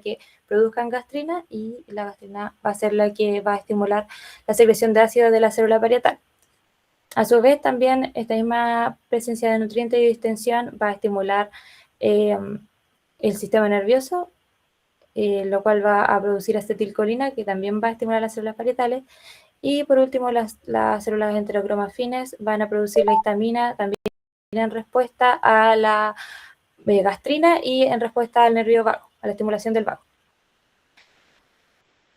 que produzcan gastrina, y la gastrina va a ser la que va a estimular la secreción de ácido de la célula parietal. A su vez, también esta misma presencia de nutrientes y distensión va a estimular el sistema nervioso, lo cual va a producir acetilcolina, que también va a estimular las células parietales. Y por último, las células enterocromas fines van a producir la histamina, también en respuesta a la gastrina y en respuesta al nervio vago, a la estimulación del vago.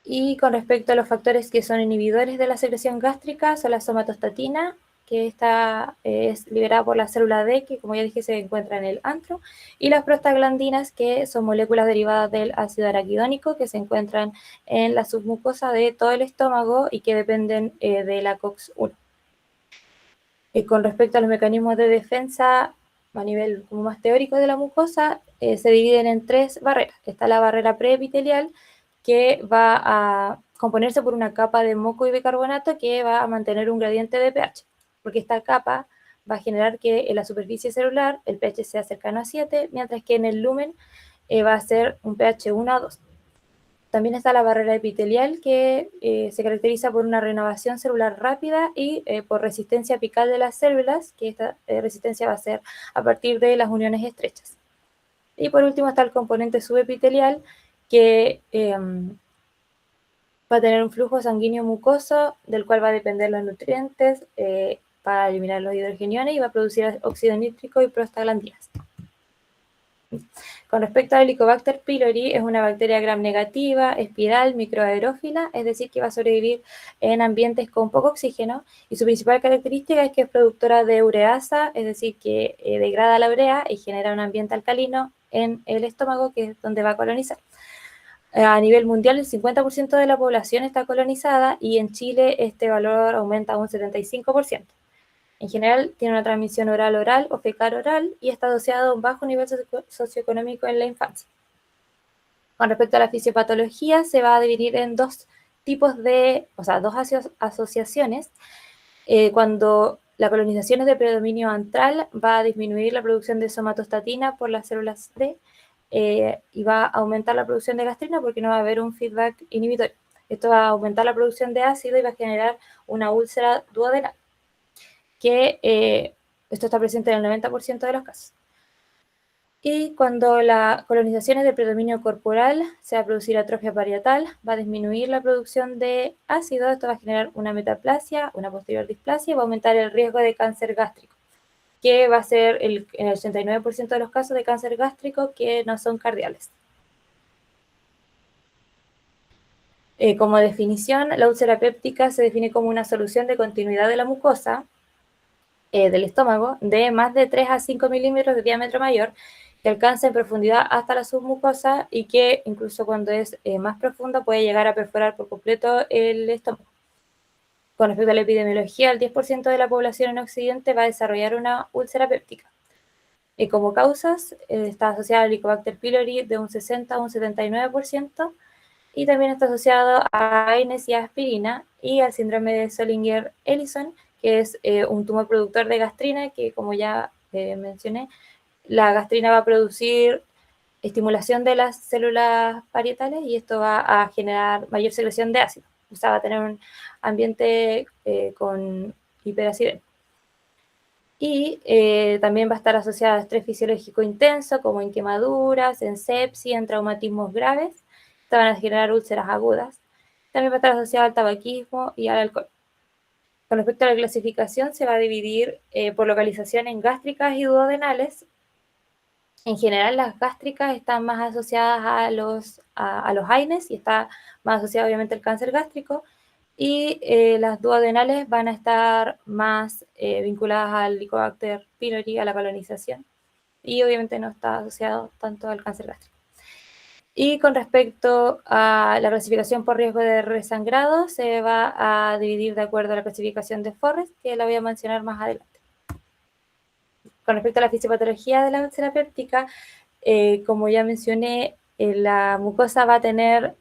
Y con respecto a los factores que son inhibidores de la secreción gástrica, son la somatostatina, que esta es liberada por la célula D, que como ya dije se encuentra en el antro, y las prostaglandinas, que son moléculas derivadas del ácido araquidónico, que se encuentran en la submucosa de todo el estómago y que dependen de la COX-1. Con respecto a los mecanismos de defensa a nivel como más teórico de la mucosa, se dividen en 3 barreras. Está la barrera preepitelial, que va a componerse por una capa de moco y bicarbonato que va a mantener un gradiente de pH, porque esta capa va a generar que en la superficie celular el pH sea cercano a 7, mientras que en el lumen va a ser un pH 1 a 2. También está la barrera epitelial, que se caracteriza por una renovación celular rápida y por resistencia apical de las células, que esta resistencia va a ser a partir de las uniones estrechas. Y por último está el componente subepitelial, que va a tener un flujo sanguíneo mucoso, del cual va a depender los nutrientes para eliminar los hidrogeniones, y va a producir óxido nítrico y prostaglandinas. Con respecto a Helicobacter pylori, es una bacteria gram negativa, espiral, microaerófila, es decir, que va a sobrevivir en ambientes con poco oxígeno, y su principal característica es que es productora de ureasa, es decir, que degrada la urea y genera un ambiente alcalino en el estómago, que es donde va a colonizar. A nivel mundial, el 50% de la población está colonizada, y en Chile este valor aumenta a un 75%. En general, tiene una transmisión oral-oral o fecal-oral y está asociado a un bajo nivel socioeconómico en la infancia. Con respecto a la fisiopatología, se va a dividir en dos asociaciones. Cuando la colonización es de predominio antral, va a disminuir la producción de somatostatina por las células D y va a aumentar la producción de gastrina porque no va a haber un feedback inhibitorio. Esto va a aumentar la producción de ácido y va a generar una úlcera duodenal, que esto está presente en el 90% de los casos. Y cuando la colonización es de predominio corporal, se va a producir atrofia parietal, va a disminuir la producción de ácido, esto va a generar una metaplasia, una posterior displasia, y va a aumentar el riesgo de cáncer gástrico, que va a ser en el 89% de los casos de cáncer gástrico que no son cardiales. Como definición, la úlcera péptica se define como una solución de continuidad de la mucosa del estómago de más de 3 a 5 milímetros de diámetro mayor, que alcanza en profundidad hasta la submucosa y que incluso cuando es más profunda puede llegar a perforar por completo el estómago. Con respecto a la epidemiología, el 10% de la población en Occidente va a desarrollar una úlcera péptica. Como causas, está asociada al Helicobacter pylori de un 60 a un 79%, y también está asociado a AINES y a aspirina, y al síndrome de Zollinger-Ellison, que es un tumor productor de gastrina, que como ya mencioné, la gastrina va a producir estimulación de las células parietales y esto va a generar mayor secreción de ácido. O sea, va a tener un ambiente con hiperacidemia. Y también va a estar asociada a estrés fisiológico intenso, como en quemaduras, en sepsis, en traumatismos graves. Estas van a generar úlceras agudas. También va a estar asociada al tabaquismo y al alcohol. Con respecto a la clasificación, se va a dividir por localización en gástricas y duodenales. En general, las gástricas están más asociadas a los AINES y está más asociado obviamente al cáncer gástrico, y las duodenales van a estar más vinculadas al Helicobacter pylori, a la colonización, y obviamente no está asociado tanto al cáncer gástrico. Y con respecto a la clasificación por riesgo de resangrado, se va a dividir de acuerdo a la clasificación de Forrest, que la voy a mencionar más adelante. Con respecto a la fisiopatología de la úlcera péptica, como ya mencioné, la mucosa va a tener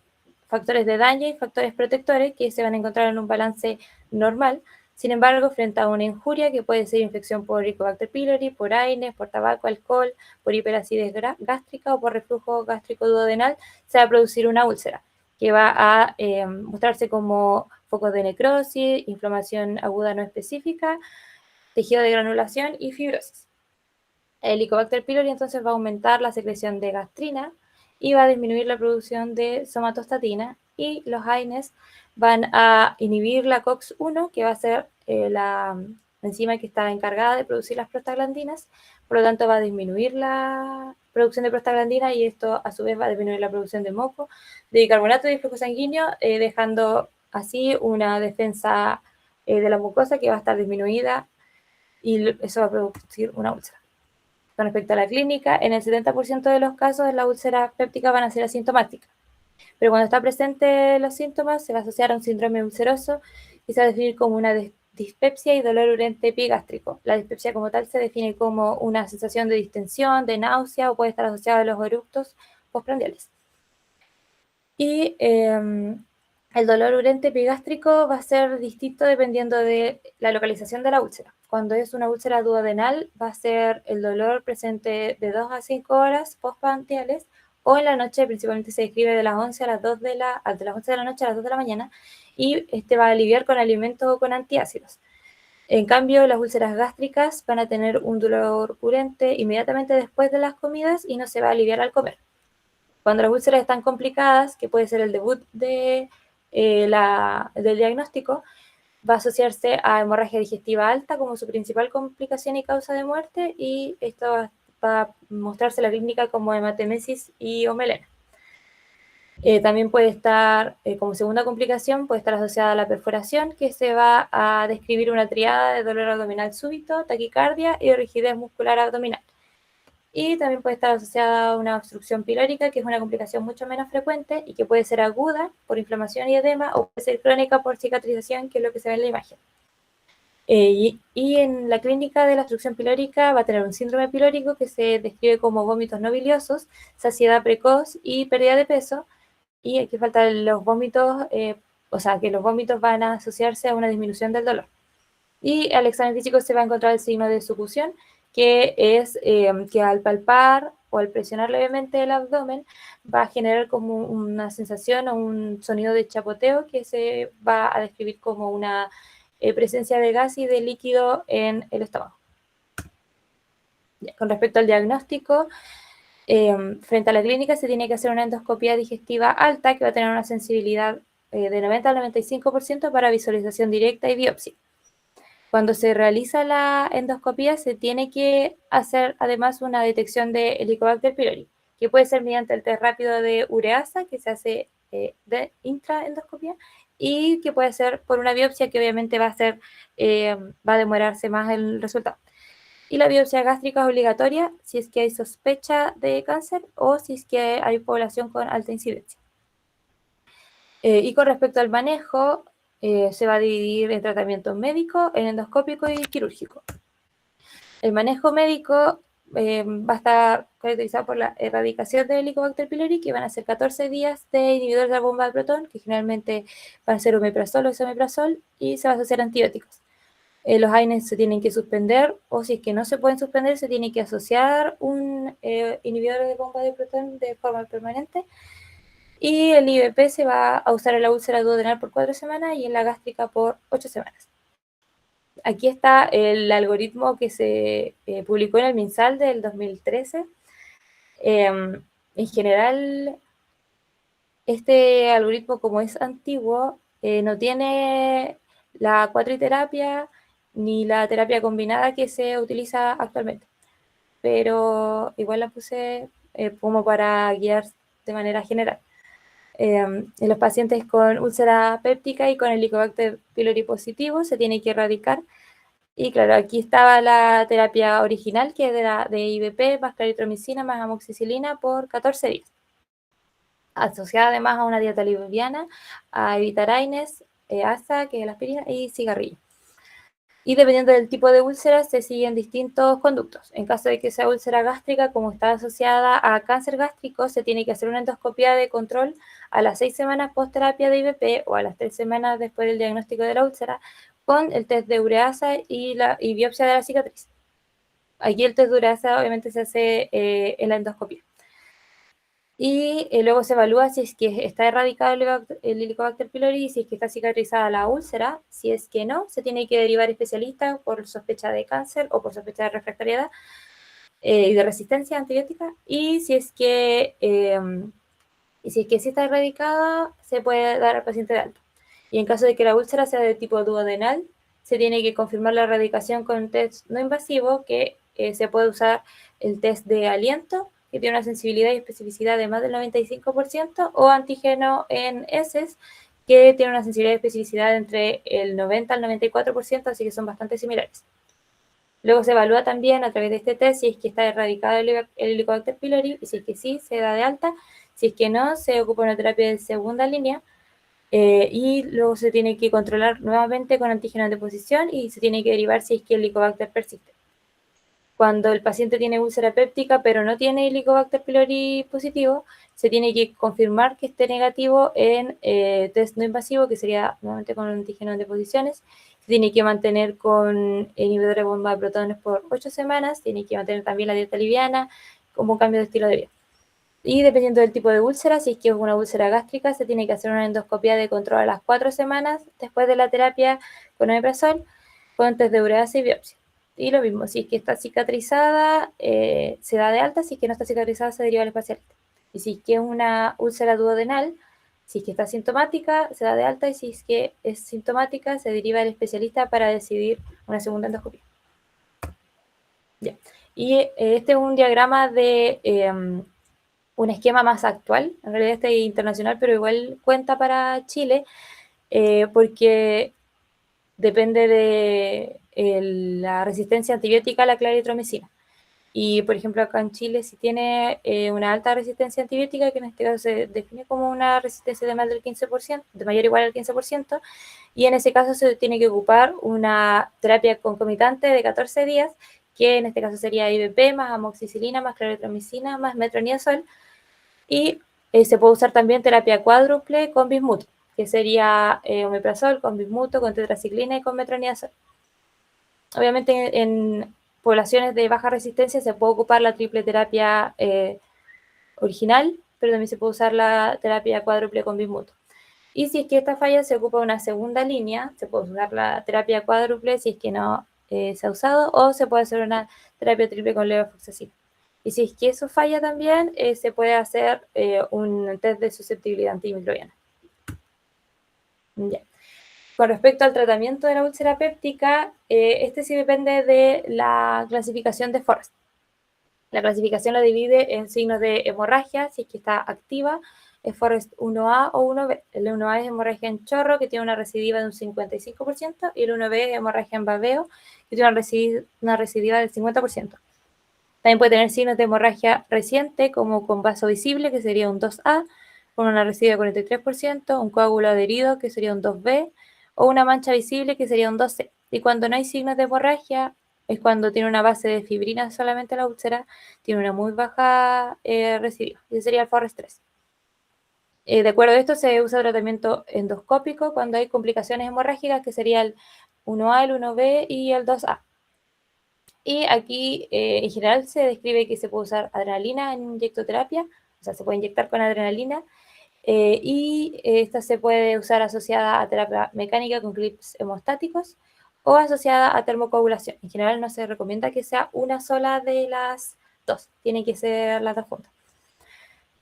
factores de daño y factores protectores que se van a encontrar en un balance normal. Sin embargo, frente a una injuria que puede ser infección por Helicobacter pylori, por AINES, por tabaco, alcohol, por hiperacidez gástrica o por reflujo gástrico duodenal, se va a producir una úlcera que va a mostrarse como focos de necrosis, inflamación aguda no específica, tejido de granulación y fibrosis. El Helicobacter pylori entonces va a aumentar la secreción de gastrina y va a disminuir la producción de somatostatina, y los AINES van a inhibir la COX-1, que va a ser la enzima que está encargada de producir las prostaglandinas. Por lo tanto, va a disminuir la producción de prostaglandina y esto a su vez va a disminuir la producción de moco, de bicarbonato y flujo sanguíneo, dejando así una defensa de la mucosa que va a estar disminuida, y eso va a producir una úlcera. Con respecto a la clínica, en el 70% de los casos las úlceras pépticas van a ser asintomáticas, pero cuando está presente los síntomas se va a asociar a un síndrome ulceroso y se va a definir como una dispepsia y dolor urente epigástrico. La dispepsia como tal se define como una sensación de distensión, de náusea, o puede estar asociada a los eructos postprandiales. Y el dolor urente epigástrico va a ser distinto dependiendo de la localización de la úlcera. Cuando es una úlcera duodenal, va a ser el dolor presente de 2 a 5 horas postprandiales, o en la noche. Principalmente se describe de las 11 a las 2 de la noche a las 2 de la mañana, y este va a aliviar con alimentos o con antiácidos. En cambio, las úlceras gástricas van a tener un dolor urente inmediatamente después de las comidas y no se va a aliviar al comer. Cuando las úlceras están complicadas, que puede ser el debut del diagnóstico, va a asociarse a hemorragia digestiva alta como su principal complicación y causa de muerte, y esto va a mostrarse en la clínica como hematemesis y omelena. También puede estar, como segunda complicación, puede estar asociada a la perforación, que se va a describir una triada de dolor abdominal súbito, taquicardia y rigidez muscular abdominal. Y también puede estar asociada a una obstrucción pilórica, que es una complicación mucho menos frecuente y que puede ser aguda por inflamación y edema, o puede ser crónica por cicatrización, que es lo que se ve en la imagen. Y en la clínica de la obstrucción pilórica va a tener un síndrome pilórico que se describe como vómitos no biliosos, saciedad precoz y pérdida de peso. Y aquí faltan los vómitos, o sea, que los vómitos van a asociarse a una disminución del dolor. Y al examen físico se va a encontrar el signo de sucusión, que es que al palpar o al presionar levemente el abdomen va a generar como una sensación o un sonido de chapoteo, que se va a describir como una presencia de gas y de líquido en el estómago. Con respecto al diagnóstico, frente a la clínica se tiene que hacer una endoscopia digestiva alta, que va a tener una sensibilidad de 90 al 95% para visualización directa y biopsia. Cuando se realiza la endoscopia se tiene que hacer además una detección de Helicobacter pylori, que puede ser mediante el test rápido de ureasa, que se hace de intraendoscopia, y que puede ser por una biopsia, que obviamente va a demorarse más el resultado. Y la biopsia gástrica es obligatoria si es que hay sospecha de cáncer o si es que hay población con alta incidencia. Y con respecto al manejo, se va a dividir en tratamiento médico, en endoscópico y quirúrgico. El manejo médico va a estar caracterizado por la erradicación del Helicobacter pylori, que van a ser 14 días de inhibidor de la bomba de protón, que generalmente van a ser omeprazol o esomeprazol, y se va a asociar antibióticos. Los AINES se tienen que suspender, o si es que no se pueden suspender, se tiene que asociar un inhibidor de bomba de protón de forma permanente. Y el IVP se va a usar en la úlcera duodenal por 4 semanas y en la gástrica por 8 semanas. Aquí está el algoritmo que se publicó en el MinSal del 2013. En general, este algoritmo, como es antiguo, no tiene la cuatriterapia ni la terapia combinada que se utiliza actualmente, pero igual la puse como para guiar de manera general. En los pacientes con úlcera péptica y con Helicobacter pylori positivo se tiene que erradicar. Y claro, aquí estaba la terapia original, que era de IVP más claritromicina más amoxicilina por 14 días, asociada además a una dieta liviana, a evitar AINES, ASA, que es la aspirina, y cigarrillo. Y dependiendo del tipo de úlcera se siguen distintos conductos. En caso de que sea úlcera gástrica, como está asociada a cáncer gástrico, se tiene que hacer una endoscopia de control a las 6 semanas post terapia de IVP o a las 3 semanas después del diagnóstico de la úlcera, con el test de ureasa y biopsia de la cicatriz. Aquí el test de ureasa obviamente se hace en la endoscopia. Y luego se evalúa si es que está erradicado el Helicobacter pylori, si es que está cicatrizada la úlcera. Si es que no, se tiene que derivar especialista por sospecha de cáncer o por sospecha de refractariedad y de resistencia antibiótica. Y si es que sí está erradicada, se puede dar al paciente de alta. Y en caso de que la úlcera sea de tipo duodenal, se tiene que confirmar la erradicación con un test no invasivo, que se puede usar el test de aliento, que tiene una sensibilidad y especificidad de más del 95%, o antígeno en heces, que tiene una sensibilidad y especificidad entre el 90 al 94%, así que son bastante similares. Luego se evalúa también a través de este test si es que está erradicado el Helicobacter pylori, y si es que sí, se da de alta. Si es que no, se ocupa una terapia de segunda línea y luego se tiene que controlar nuevamente con antígenos de posición y se tiene que derivar si es que el Helicobacter persiste. Cuando el paciente tiene úlcera péptica pero no tiene Helicobacter pylori positivo, se tiene que confirmar que esté negativo en test no invasivo, que sería nuevamente con antígenos de posiciones. Se tiene que mantener con inhibidor de bomba de protones por 8 semanas, tiene que mantener también la dieta liviana como un cambio de estilo de vida. Y dependiendo del tipo de úlcera, si es que es una úlcera gástrica, se tiene que hacer una endoscopia de control a las 4 semanas después de la terapia con omeprazol, con test de ureasa y biopsia. Y lo mismo, si es que está cicatrizada, se da de alta; si es que no está cicatrizada, se deriva al especialista. Y si es que es una úlcera duodenal, si es que está sintomática, se da de alta; y si es que es sintomática, se deriva al especialista para decidir una segunda endoscopia. Ya. Y este es un diagrama de un esquema más actual, en realidad este es internacional, pero igual cuenta para Chile, porque depende de la resistencia antibiótica a la claritromicina. Y, por ejemplo, acá en Chile, si tiene una alta resistencia antibiótica, que en este caso se define como una resistencia de más del 15%, de mayor o igual al 15%, y en ese caso se tiene que ocupar una terapia concomitante de 14 días, que en este caso sería IVP más amoxicilina más claritromicina más metronidazol, y se puede usar también terapia cuádruple con bismuto, que sería omeprazol con bismuto, con tetraciclina y con metronidazol. Obviamente en poblaciones de baja resistencia se puede ocupar la triple terapia original, pero también se puede usar la terapia cuádruple con bismuto. Y si es que esta falla, se ocupa una segunda línea, se puede usar la terapia cuádruple si es que no se ha usado, o se puede hacer una terapia triple con levofloxacina. Y si es que eso falla también, se puede hacer un test de susceptibilidad antimicrobiana. Ya. Con respecto al tratamiento de la úlcera péptica, este sí depende de la clasificación de Forrest. La clasificación lo divide en signos de hemorragia, si es que está activa, es Forrest 1A o 1B. El 1A es hemorragia en chorro, que tiene una recidiva de un 55%, y el 1B es hemorragia en babeo, que tiene una recidiva del 50%. También puede tener signos de hemorragia reciente, como con vaso visible, que sería un 2A, con una residuo de 43%, un coágulo adherido, que sería un 2B, o una mancha visible, que sería un 2C. Y cuando no hay signos de hemorragia, es cuando tiene una base de fibrina solamente la úlcera, tiene una muy baja residuo, y ese sería el Forrest 3. De acuerdo a esto, se usa tratamiento endoscópico cuando hay complicaciones hemorrágicas, que sería el 1A, el 1B y el 2A. Y aquí, en general, se describe que se puede usar adrenalina en inyectoterapia, o sea, se puede inyectar con adrenalina, y esta se puede usar asociada a terapia mecánica con clips hemostáticos o asociada a termocoagulación. En general, no se recomienda que sea una sola de las dos, tiene que ser las dos juntas.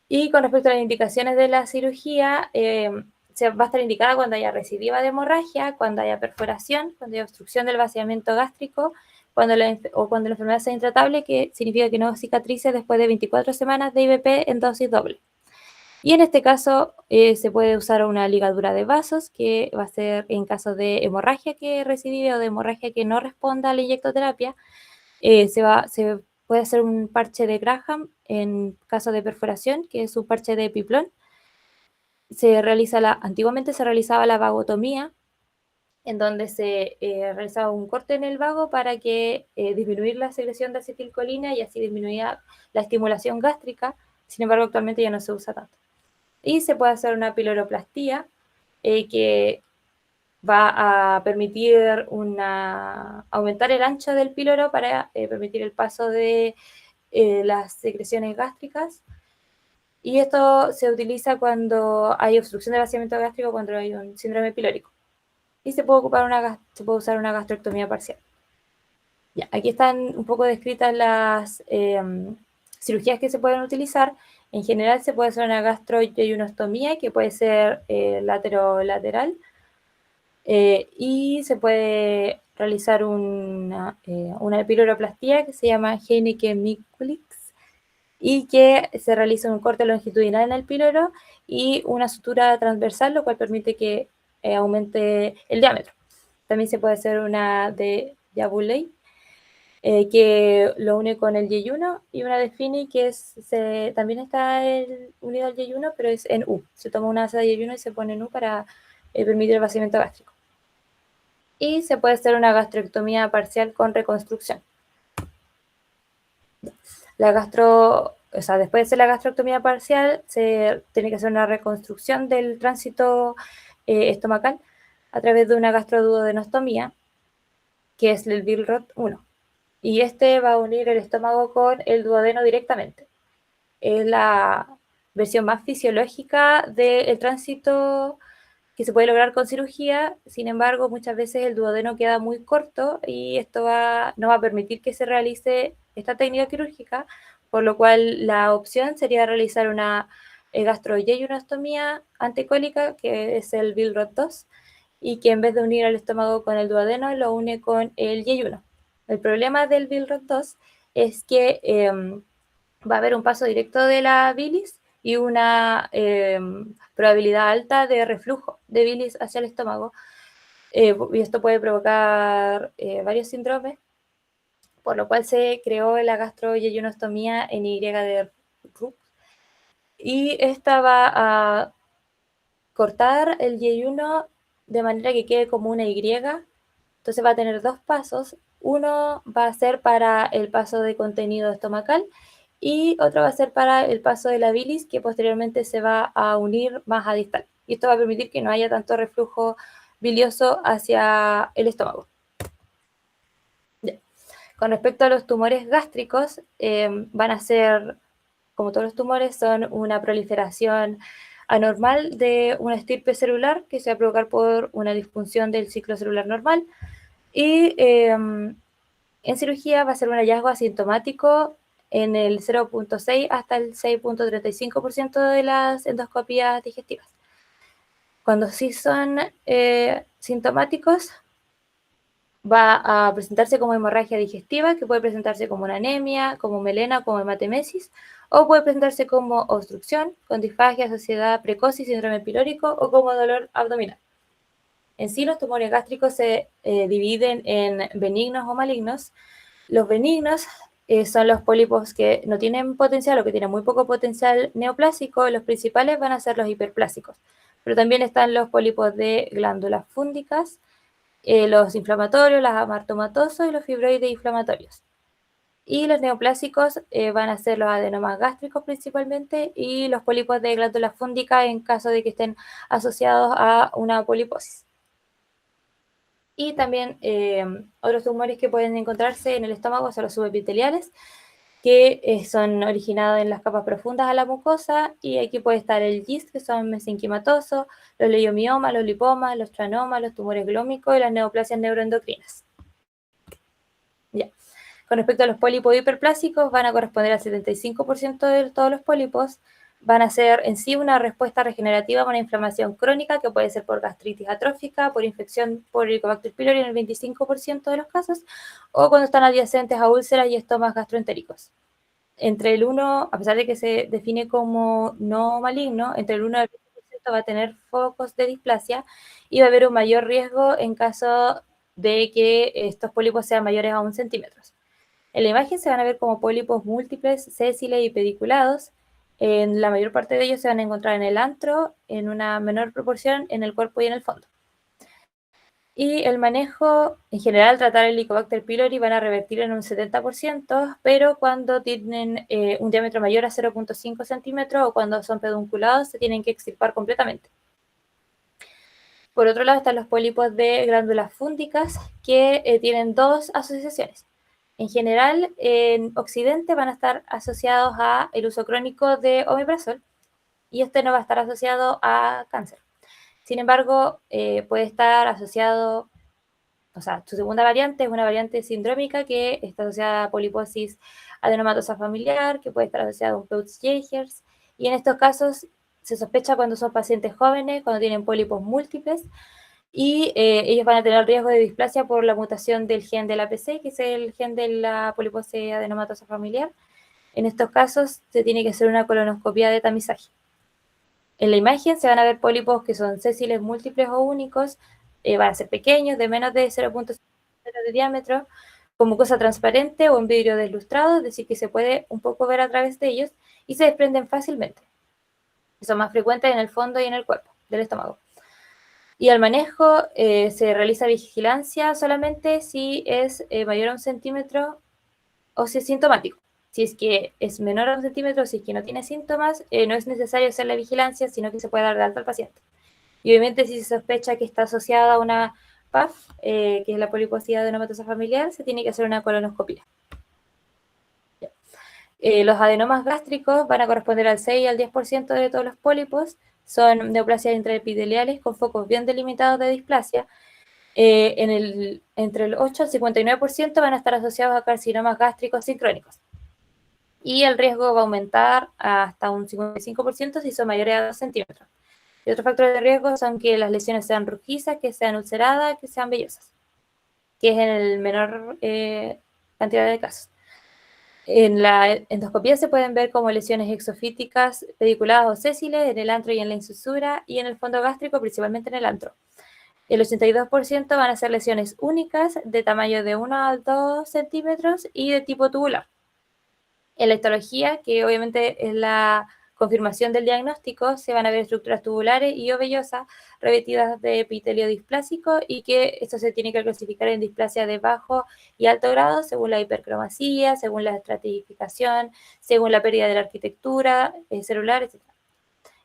Y con respecto a las indicaciones de la cirugía, se va a estar indicada cuando haya recidiva de hemorragia, cuando haya perforación, cuando haya obstrucción del vaciamiento gástrico, cuando la enfermedad sea intratable, que significa que no cicatrice después de 24 semanas de IVP en dosis doble. Y en este caso se puede usar una ligadura de vasos, que va a ser en caso de hemorragia que recidive o de hemorragia que no responda a la inyectoterapia. Se puede hacer un parche de Graham en caso de perforación, que es un parche de Piplón. Antiguamente se realizaba la vagotomía, en donde se realizaba un corte en el vago para que disminuir la secreción de acetilcolina y así disminuía la estimulación gástrica. Sin embargo, actualmente ya no se usa tanto. Y se puede hacer una piloroplastia, que va a permitir aumentar el ancho del píloro para permitir el paso de las secreciones gástricas. Y esto se utiliza cuando hay obstrucción del vaciamiento gástrico, cuando hay un síndrome pilórico. Y se puede usar una gastrectomía parcial. Ya, aquí están un poco descritas las cirugías que se pueden utilizar. En general se puede hacer una gastroyeyunostomía, que puede ser lateral, y se puede realizar una piloroplastia que se llama Heineke Miculix, y que se realiza un corte longitudinal en el píloro y una sutura transversal, lo cual permite que aumente el diámetro. También se puede hacer una de Yabuley, que lo une con el yeyuno, y una de Fini, que también está unido al yeyuno, pero es en U. Se toma una asa de yeyuno y se pone en U para permitir el vaciamiento gástrico. Y se puede hacer una gastrectomía parcial con reconstrucción. Después de hacer la gastrectomía parcial, se tiene que hacer una reconstrucción del tránsito estomacal a través de una gastroduodenostomía, que es el Billroth 1. Y este va a unir el estómago con el duodeno directamente. Es la versión más fisiológica del tránsito que se puede lograr con cirugía. Sin embargo, muchas veces el duodeno queda muy corto y esto no va a permitir que se realice esta técnica quirúrgica, por lo cual la opción sería realizar una gastroyeyunostomía anticólica, que es el Billroth 2, y que en vez de unir el estómago con el duodeno, lo une con el yeyuno. El problema del Billroth 2 es que va a haber un paso directo de la bilis y una probabilidad alta de reflujo de bilis hacia el estómago. Y esto puede provocar varios síndromes, por lo cual se creó la gastroyeyunostomía en Y de Roux. Y esta va a cortar el yeyuno de manera que quede como una Y. Entonces va a tener dos pasos. Uno va a ser para el paso de contenido estomacal y otro va a ser para el paso de la bilis, que posteriormente se va a unir más a distal. Y esto va a permitir que no haya tanto reflujo bilioso hacia el estómago. Con respecto a los tumores gástricos, van a ser, como todos los tumores, son una proliferación anormal de una estirpe celular que se va a provocar por una disfunción del ciclo celular normal. Y en cirugía va a ser un hallazgo asintomático en el 0.6 hasta el 6.35% de las endoscopías digestivas. Cuando sí son sintomáticos, va a presentarse como hemorragia digestiva, que puede presentarse como una anemia, como melena, como hematemesis, o puede presentarse como obstrucción, con disfagia, saciedad precoz y síndrome pilórico, o como dolor abdominal. En sí, los tumores gástricos se dividen en benignos o malignos. Los benignos son los pólipos que no tienen potencial o que tienen muy poco potencial neoplásico. Los principales van a ser los hiperplásicos, pero también están los pólipos de glándulas fúndicas, los inflamatorios, los amartomatosos y los fibroides inflamatorios. Y los neoplásicos van a ser los adenomas gástricos principalmente, y los pólipos de glándula fúndica en caso de que estén asociados a una poliposis. Y también otros tumores que pueden encontrarse en el estómago son los subepiteliales, que son originados en las capas profundas de la mucosa, y aquí puede estar el GIST, que son mesenquimatosos, los leiomiomas, los lipomas, los tranomas, los tumores glómicos y las neoplasias neuroendocrinas. Ya. Con respecto a los pólipos hiperplásicos, van a corresponder al 75% de todos los pólipos. Van a ser en sí una respuesta regenerativa a una inflamación crónica, que puede ser por gastritis atrófica, por infección por Helicobacter pylori en el 25% de los casos, o cuando están adyacentes a úlceras y estomas gastroentéricos. Entre el 1, a pesar de que se define como no maligno, entre el 1 y el 20% va a tener focos de displasia, y va a haber un mayor riesgo en caso de que estos pólipos sean mayores a 1 centímetro. En la imagen se van a ver como pólipos múltiples, sésiles y pediculados. En la mayor parte de ellos se van a encontrar en el antro, en una menor proporción en el cuerpo y en el fondo. Y el manejo, en general, tratar el Helicobacter pylori van a revertir en un 70%, pero cuando tienen un diámetro mayor a 0.5 centímetros o cuando son pedunculados, se tienen que extirpar completamente. Por otro lado están los pólipos de glándulas fúngicas que tienen dos asociaciones. En general, en Occidente van a estar asociados a el uso crónico de omeprazol y este no va a estar asociado a cáncer. Sin embargo, puede estar asociado, o sea, su segunda variante es una variante sindrómica que está asociada a poliposis adenomatosa familiar, que puede estar asociada a un Peutz-Jeghers, y en estos casos se sospecha cuando son pacientes jóvenes, cuando tienen pólipos múltiples, y ellos van a tener riesgo de displasia por la mutación del gen de la PC, que es el gen de la poliposis adenomatosa familiar. En estos casos se tiene que hacer una colonoscopia de tamizaje. En la imagen se van a ver pólipos que son sésiles múltiples o únicos, van a ser pequeños, de menos de 0.5 de diámetro, con mucosa transparente o en vidrio deslustrado, es decir, que se puede un poco ver a través de ellos y se desprenden fácilmente. Son más frecuentes en el fondo y en el cuerpo del estómago. Y al manejo se realiza vigilancia solamente si es mayor a 1 centímetro o si es sintomático. Si es que es menor a 1 centímetro, si es que no tiene síntomas, no es necesario hacer la vigilancia, sino que se puede dar de alta al paciente. Y obviamente si se sospecha que está asociada a una PAF, que es la poliposis adenomatosa familiar, se tiene que hacer una colonoscopia. Los adenomas gástricos van a corresponder al 6 y al 10% de todos los pólipos. Son neoplasias intraepiteliales con focos bien delimitados de displasia. Entre el 8 y el 59% van a estar asociados a carcinomas gástricos sincrónicos. Y el riesgo va a aumentar hasta un 55% si son mayores a 2 centímetros. Y otros factores de riesgo son que las lesiones sean rojizas, que sean ulceradas, que sean vellosas, que es en el menor cantidad de casos. En la endoscopía se pueden ver como lesiones exofíticas, pediculadas o sésiles en el antro y en la incisura, y en el fondo gástrico, principalmente en el antro. El 82% van a ser lesiones únicas de tamaño de 1 a 2 centímetros y de tipo tubular. En la histología, que obviamente es la confirmación del diagnóstico, se van a ver estructuras tubulares y o vellosas revestidas de epitelio displásico y que esto se tiene que clasificar en displasia de bajo y alto grado según la hipercromasía, según la estratificación, según la pérdida de la arquitectura celular, etc.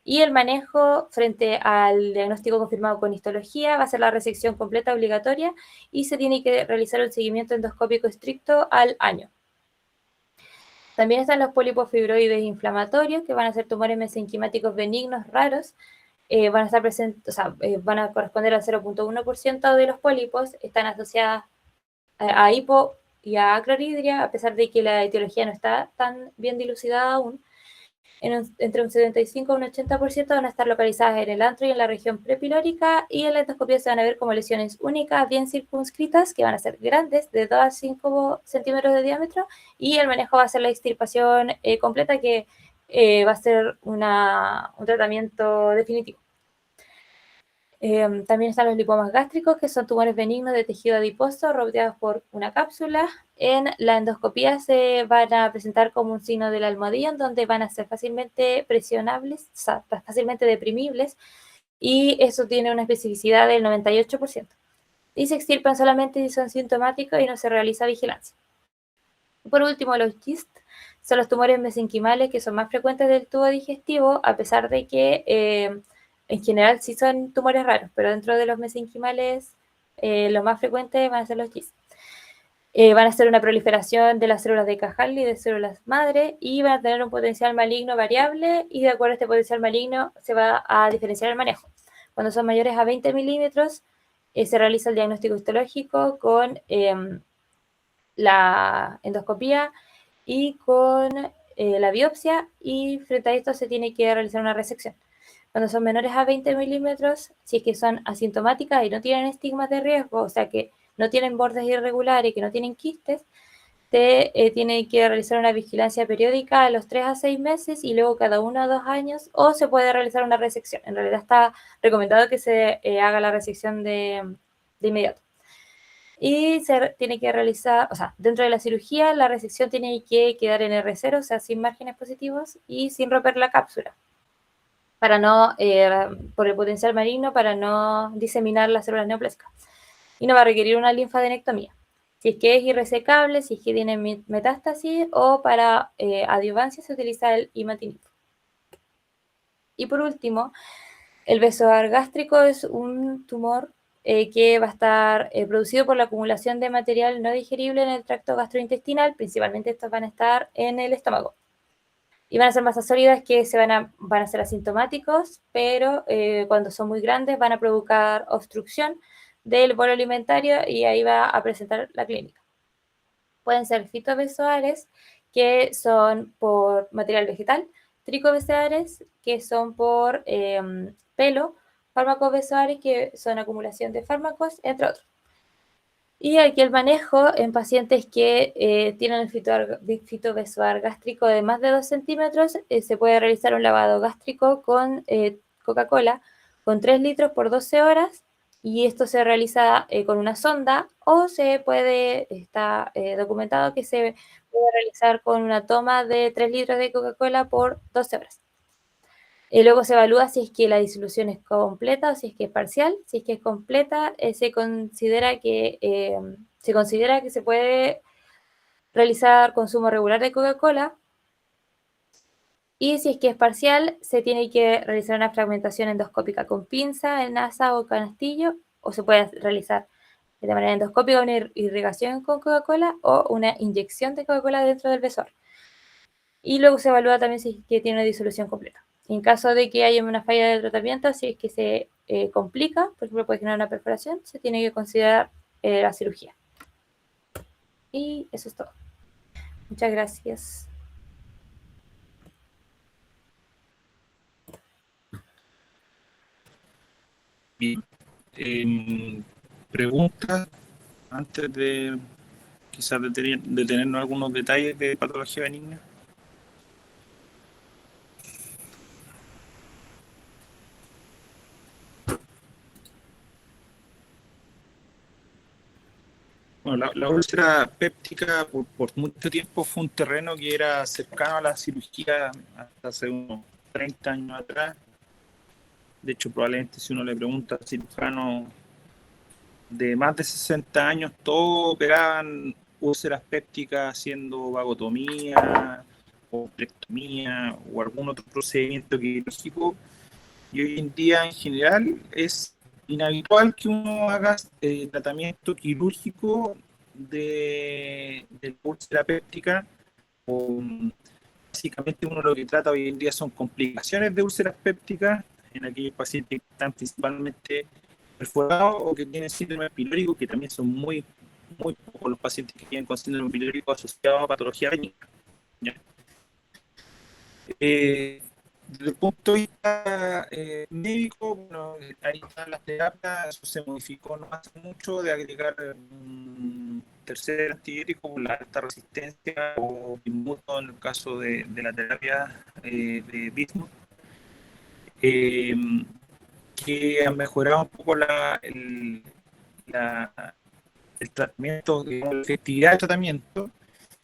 Y el manejo frente al diagnóstico confirmado con histología va a ser la resección completa obligatoria y se tiene que realizar un seguimiento endoscópico estricto al año. También están los pólipos fibroides inflamatorios, que van a ser tumores mesenquimáticos benignos raros. Van a estar presentes, o sea, van a corresponder al 0.1% de los pólipos, están asociadas a hipo y a acroridria, a pesar de que la etiología no está tan bien dilucidada aún. Entre un 75 y un 80% van a estar localizadas en el antro y en la región prepilórica, y en la endoscopia se van a ver como lesiones únicas, bien circunscritas, que van a ser grandes, de 2 a 5 centímetros de diámetro, y el manejo va a ser la extirpación completa, que va a ser un tratamiento definitivo. También están los lipomas gástricos, que son tumores benignos de tejido adiposo rodeados por una cápsula. En la endoscopía se van a presentar como un signo del almohadilla, donde van a ser fácilmente presionables, o sea, fácilmente deprimibles, y eso tiene una especificidad del 98%. Y se extirpan solamente si son sintomáticos y no se realiza vigilancia. Por último, los GIST son los tumores mesenquimales, que son más frecuentes del tubo digestivo, a pesar de que en general sí son tumores raros, pero dentro de los mesenquimales los más frecuentes van a ser los GIST. Van a ser una proliferación de las células de Cajal y de células madre, y van a tener un potencial maligno variable, y de acuerdo a este potencial maligno se va a diferenciar el manejo. Cuando son mayores a 20 milímetros se realiza el diagnóstico histológico con la endoscopía y con la biopsia, y frente a esto se tiene que realizar una resección. Cuando son menores a 20 milímetros, si es que son asintomáticas y no tienen estigmas de riesgo, o sea que no tienen bordes irregulares y que no tienen quistes, se tiene que realizar una vigilancia periódica a los 3 a 6 meses y luego cada 1 a 2 años, o se puede realizar una resección. En realidad está recomendado que se haga la resección de inmediato. Y se tiene que realizar, o sea, dentro de la cirugía, la resección tiene que quedar en R0, o sea, sin márgenes positivos y sin romper la cápsula, para no, por el potencial maligno, para no diseminar las células neoplásicas. Y no va a requerir una linfadenectomía. Si es que es irresecable, si es que tiene metástasis, o para adyuvancia se utiliza el imatinib. Y por último, El bezoar gástrico es un tumor que va a estar producido por la acumulación de material no digerible en el tracto gastrointestinal, principalmente estos van a estar en el estómago. Y van a ser masas sólidas que van a ser asintomáticos, pero cuando son muy grandes van a provocar obstrucción del bolo alimentario y ahí va a presentar la clínica. Pueden ser fitobezoares, que son por material vegetal, tricobezoares, que son por pelo, fármacobezoares, que son acumulación de fármacos, entre otros. Y aquí el manejo en pacientes que tienen el fitobezoar gástrico de más de 2 centímetros, se puede realizar un lavado gástrico con Coca-Cola con 3 litros por 12 horas y esto se realiza con una sonda o está documentado que se puede realizar con una toma de 3 litros de Coca-Cola por 12 horas. Luego se evalúa si es que la disolución es completa o si es que es parcial. Si es que es completa, se considera que se puede realizar consumo regular de Coca-Cola. Y si es que es parcial, se tiene que realizar una fragmentación endoscópica con pinza, en asa o canastillo, o se puede realizar de manera endoscópica una irrigación con Coca-Cola o una inyección de Coca-Cola dentro del besoar. Y luego se evalúa también si es que tiene una disolución completa. En caso de que haya una falla de tratamiento, si es que se complica, por ejemplo, puede generar una perforación, se tiene que considerar la cirugía. Y eso es todo. Muchas gracias. Bien. Preguntas antes de quizás detenernos algunos detalles de patología benigna. Bueno, la úlcera péptica por mucho tiempo fue un terreno que era cercano a la cirugía hasta hace unos 30 años atrás. De hecho, probablemente si uno le pregunta al cirujano de más de 60 años, todos operaban úlceras pépticas haciendo vagotomía o plectomía o algún otro procedimiento quirúrgico. Y hoy en día, en general, es inhabitual que uno haga tratamiento quirúrgico de úlcera péptica. Básicamente uno lo que trata hoy en día son complicaciones de úlceras pépticas en aquellos pacientes que están principalmente perforados o que tienen síndrome pilórico, que también son muy pocos los pacientes que tienen con síndrome pilórico asociado a patología benigna. Desde el punto de vista médico, bueno, ahí están las terapias, eso se modificó no hace mucho de agregar un tercer antibiótico por la alta resistencia o inmuno en el caso de la terapia de Bismuth, que han mejorado un poco el tratamiento, la efectividad del tratamiento.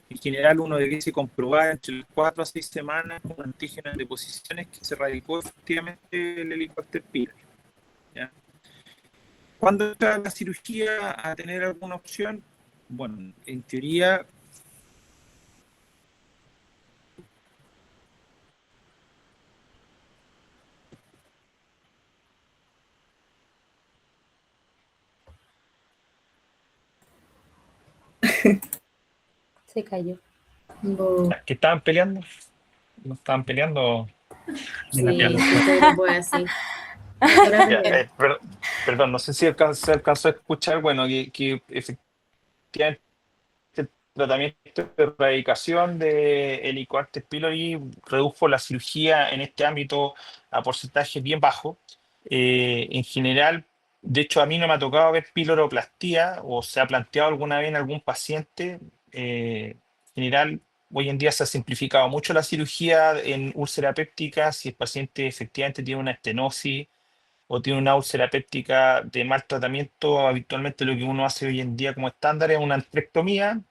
En general, uno debiese comprobar entre 4 a 6 semanas con antígenos de deposiciones que se radicó efectivamente el Helicobacter pylori. ¿Cuándo está la cirugía a tener alguna opción? Bueno, en teoría, Se cayó. ¿Que estaban peleando? ¿No estaban peleando? Sí, este grupo es así. Ya, perdón, no sé si se alcanzó a escuchar, bueno, que efectivamente el tratamiento de erradicación de Helicobacter pylori redujo la cirugía en este ámbito a porcentajes bien bajos. En general, de hecho, a mí no me ha tocado ver piloroplastia o se ha planteado alguna vez en algún paciente. En general, hoy en día se ha simplificado mucho la cirugía en úlcera péptica si el paciente efectivamente tiene una estenosis o tiene una úlcera péptica de mal tratamiento. Habitualmente lo que uno hace hoy en día como estándar es una antrectomía,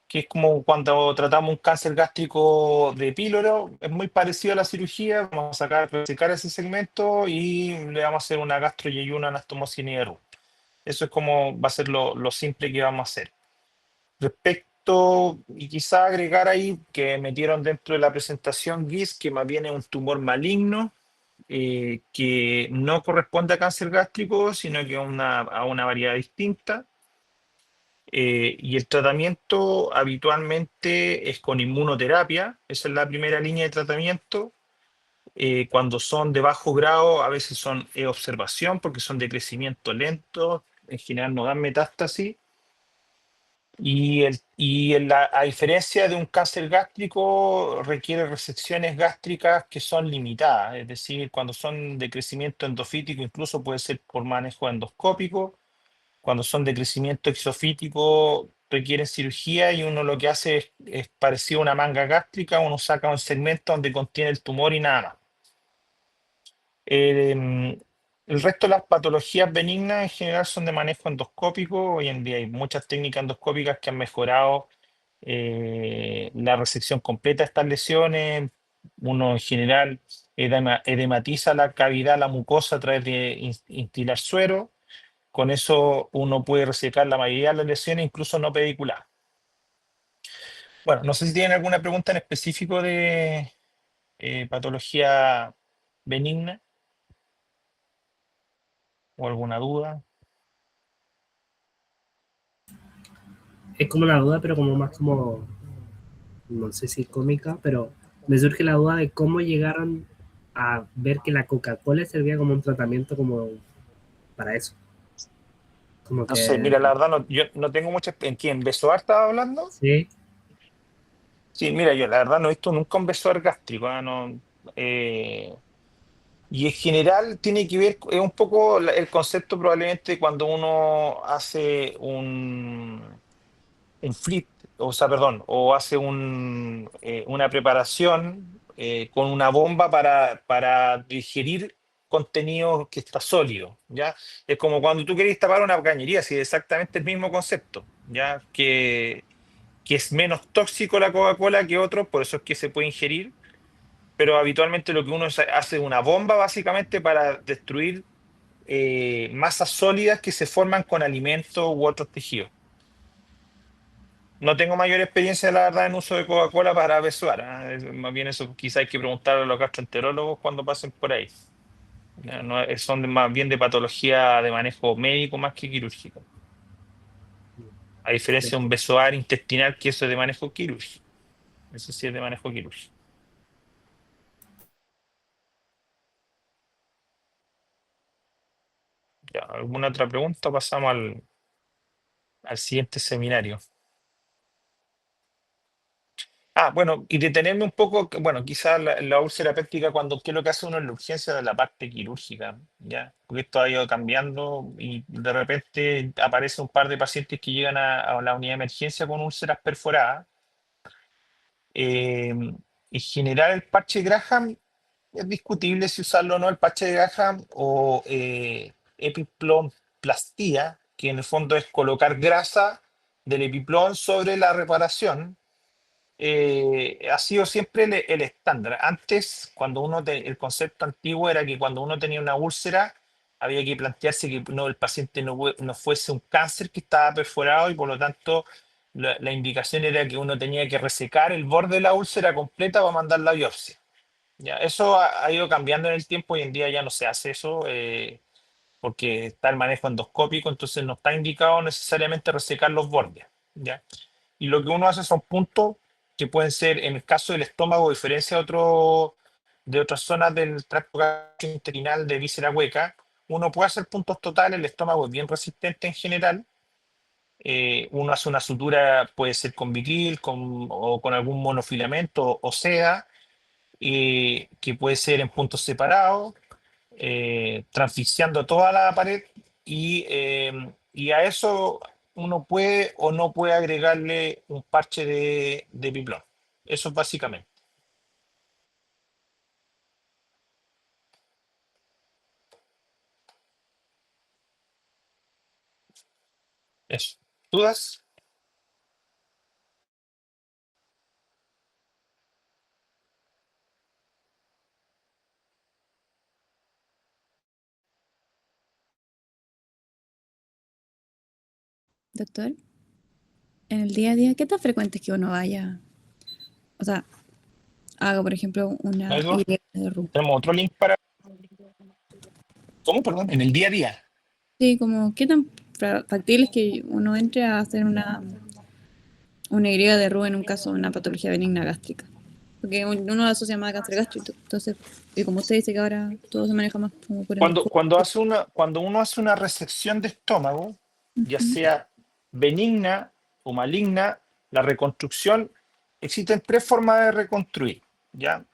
que es como cuando tratamos un cáncer gástrico de píloro, es muy parecido a la cirugía, vamos a resecar ese segmento y le vamos a hacer una gastroyeyuna, anastomosis y RU. Eso es como va a ser lo simple que vamos a hacer. Respecto, y quizá agregar ahí que metieron dentro de la presentación GIS, que más bien es un tumor maligno, que no corresponde a cáncer gástrico, sino que a una variedad distinta. Y el tratamiento habitualmente es con inmunoterapia, esa es la primera línea de tratamiento. Cuando son de bajo grado, a veces son observación porque son de crecimiento lento, en general no dan metástasis. A diferencia de un cáncer gástrico, requiere resecciones gástricas que son limitadas, es decir, cuando son de crecimiento endofítico, incluso puede ser por manejo endoscópico. Cuando son de crecimiento exofítico, requieren cirugía y uno lo que hace es parecido a una manga gástrica, uno saca un segmento donde contiene el tumor y nada más. El resto de las patologías benignas en general son de manejo endoscópico. Hoy en día hay muchas técnicas endoscópicas que han mejorado la resección completa de estas lesiones. Uno en general edematiza la cavidad, la mucosa a través de instilar suero. Con eso uno puede resecar la mayoría de las lesiones, incluso no pediculadas. Bueno, no sé si tienen alguna pregunta en específico de patología benigna o alguna duda. Es como la duda, pero como más como, no sé si cómica, pero me surge la duda de cómo llegaron a ver que la Coca-Cola servía como un tratamiento como para eso. Como No sé, mira, la verdad, yo no tengo mucha experiencia. ¿En quién? ¿Besoar estaba hablando? Sí, Sí, mira, yo la verdad no he visto nunca un besoar gástrico. Y en general tiene que ver, es un poco el concepto probablemente cuando uno hace un flip, o sea, perdón, o hace una preparación con una bomba para digerir contenido que está sólido, ¿ya? Es como cuando tú querés tapar una cañería, sí, exactamente el mismo concepto, ¿ya? Que es menos tóxico la Coca-Cola que otros, por eso es que se puede ingerir, pero habitualmente lo que uno hace es una bomba básicamente para destruir masas sólidas que se forman con alimentos u otros tejidos. No tengo mayor experiencia, la verdad, en uso de Coca-Cola para besuar. Más bien eso quizá hay que preguntarle a los gastroenterólogos cuando pasen por ahí. Son más bien de patología de manejo médico más que quirúrgico. A diferencia de un besoar intestinal, que eso es de manejo quirúrgico. Eso sí es de manejo quirúrgico. Ya, ¿alguna otra pregunta? Pasamos al siguiente seminario. Bueno, y detenerme un poco, bueno, quizás la úlcera péptica, ¿qué es lo que hace uno en la urgencia de la parte quirúrgica? ¿Ya? Porque esto ha ido cambiando y de repente aparece un par de pacientes que llegan a la unidad de emergencia con úlceras perforadas. En general, el parche Graham es discutible si usarlo o no, el parche de Graham o epiplonplastía, que en el fondo es colocar grasa del epiplón sobre la reparación. Ha sido siempre el estándar. Antes, el concepto antiguo era que cuando uno tenía una úlcera, había que plantearse que el paciente no fuese un cáncer que estaba perforado y por lo tanto la indicación era que uno tenía que resecar el borde de la úlcera completa para mandar la biopsia. Ya, eso ha ido cambiando en el tiempo. Hoy en día ya no se hace eso porque está el manejo endoscópico, entonces no está indicado necesariamente resecar los bordes. ¿Ya? Y lo que uno hace son puntos que pueden ser, en el caso del estómago, a diferencia de otras zonas del tracto gastrointestinal de víscera hueca, uno puede hacer puntos totales, el estómago es bien resistente en general. Uno hace una sutura, puede ser con Vicryl o con algún monofilamento o seda, que puede ser en puntos separados, transficiando toda la pared y a eso uno puede o no puede agregarle un parche de Piplón. Eso es básicamente. Eso. ¿Dudas? Doctor, en el día a día, ¿qué tan frecuente es que uno vaya? O sea, haga, por ejemplo, una ¿No, Eduardo? idea de ruta. Tenemos otro link para ¿Cómo, perdón? En el día a día. Sí, como qué tan factible es que uno entre a hacer una Y de Roux en un caso de una patología benigna gástrica. Porque uno lo asocia más a cáncer gástrico. Entonces, y como usted dice que ahora todo se maneja más como por Cuando uno hace una resección de estómago, ya Ujú. sea benigna o maligna, la reconstrucción, existen tres formas de reconstruir, ¿ya?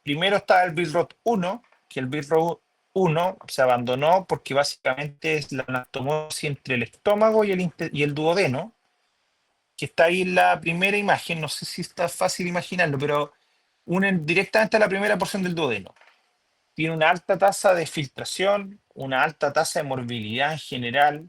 Primero está el Billroth 1, que el Billroth 1 se abandonó porque básicamente es la anastomosis entre el estómago y el duodeno, que está ahí en la primera imagen, no sé si está fácil imaginarlo, pero unen directamente a la primera porción del duodeno. Tiene una alta tasa de filtración, una alta tasa de morbilidad en general,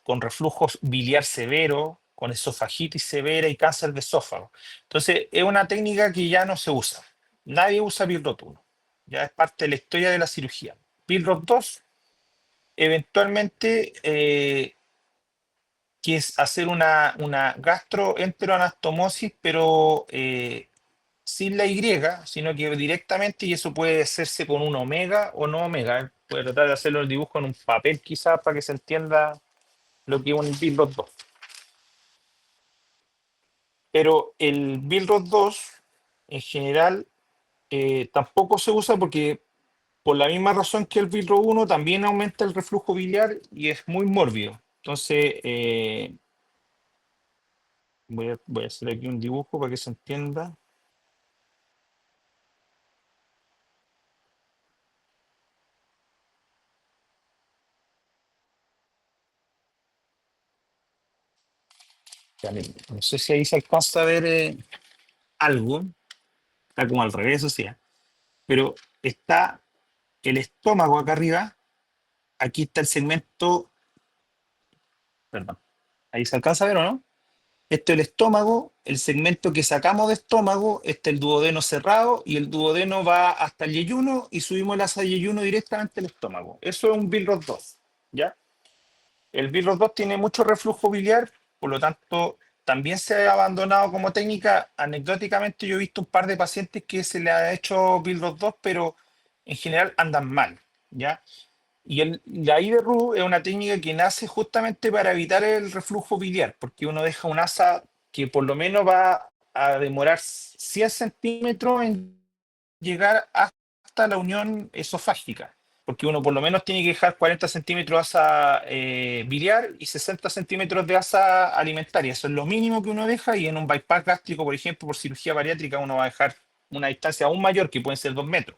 con reflujo biliar severo, con esofagitis severa y cáncer de esófago. Entonces, es una técnica que ya no se usa. Nadie usa Billroth 1. Ya es parte de la historia de la cirugía. Billroth 2, eventualmente, que es hacer una gastroenteroanastomosis, pero sin la Y, sino que directamente, y eso puede hacerse con un omega o no omega. Puede tratar de hacerlo el dibujo en un papel quizás para que se entienda lo que es un Billroth 2. Pero el Billroth 2 en general tampoco se usa porque por la misma razón que el Billroth 1 también aumenta el reflujo biliar y es muy mórbido. Entonces voy a hacer aquí un dibujo para que se entienda. No sé si ahí se alcanza a ver algo, está como al revés, o sea, pero está el estómago acá arriba, aquí está el segmento, perdón, ahí se alcanza a ver o no. Este es el estómago, el segmento que sacamos de estómago, este es el duodeno cerrado y el duodeno va hasta el yeyuno y subimos el asa yeyuno directamente al estómago. Eso es un Billroth 2, ¿ya? El Billroth 2 tiene mucho reflujo biliar, por lo tanto, también se ha abandonado como técnica. Anecdóticamente, yo he visto un par de pacientes que se le ha hecho Billroth 2, pero en general andan mal, ¿ya? Y la I de Roux es una técnica que nace justamente para evitar el reflujo biliar, porque uno deja un asa que por lo menos va a demorar 100 centímetros en llegar hasta la unión esofágica, porque uno por lo menos tiene que dejar 40 centímetros de asa biliar y 60 centímetros de asa alimentaria. Eso es lo mínimo que uno deja, y en un bypass gástrico, por ejemplo, por cirugía bariátrica, uno va a dejar una distancia aún mayor, que pueden ser 2 metros.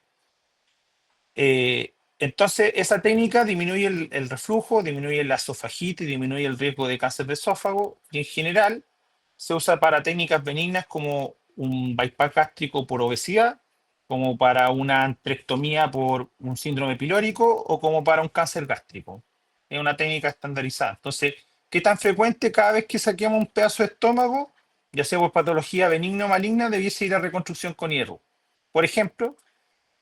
Entonces, esa técnica disminuye el reflujo, disminuye la esofagitis, disminuye el riesgo de cáncer de esófago, y en general se usa para técnicas benignas como un bypass gástrico por obesidad, como para una antrectomía por un síndrome pilórico o como para un cáncer gástrico. Es una técnica estandarizada. Entonces, ¿qué tan frecuente cada vez que saquemos un pedazo de estómago, ya sea por patología benigna o maligna, debiese ir a reconstrucción con hierro? Por ejemplo,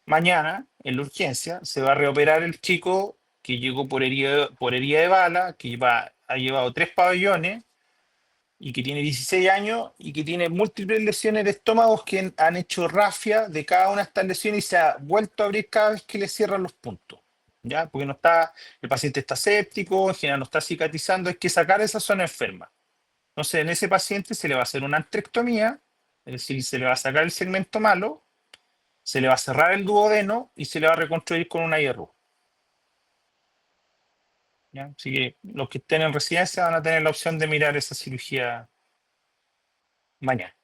mañana, en la urgencia, se va a reoperar el chico que llegó por herida de bala, que ha llevado 3 pabellones y que tiene 16 años y que tiene múltiples lesiones de estómago que han hecho rafia de cada una de estas lesiones y se ha vuelto a abrir cada vez que le cierran los puntos. ¿Ya? Porque el paciente está séptico, en general no está cicatrizando, hay que sacar esa zona enferma. Entonces, en ese paciente se le va a hacer una antrectomía, es decir, se le va a sacar el segmento malo, se le va a cerrar el duodeno y se le va a reconstruir con una IRU. ¿Ya? Así que los que estén en residencia van a tener la opción de mirar esa cirugía mañana.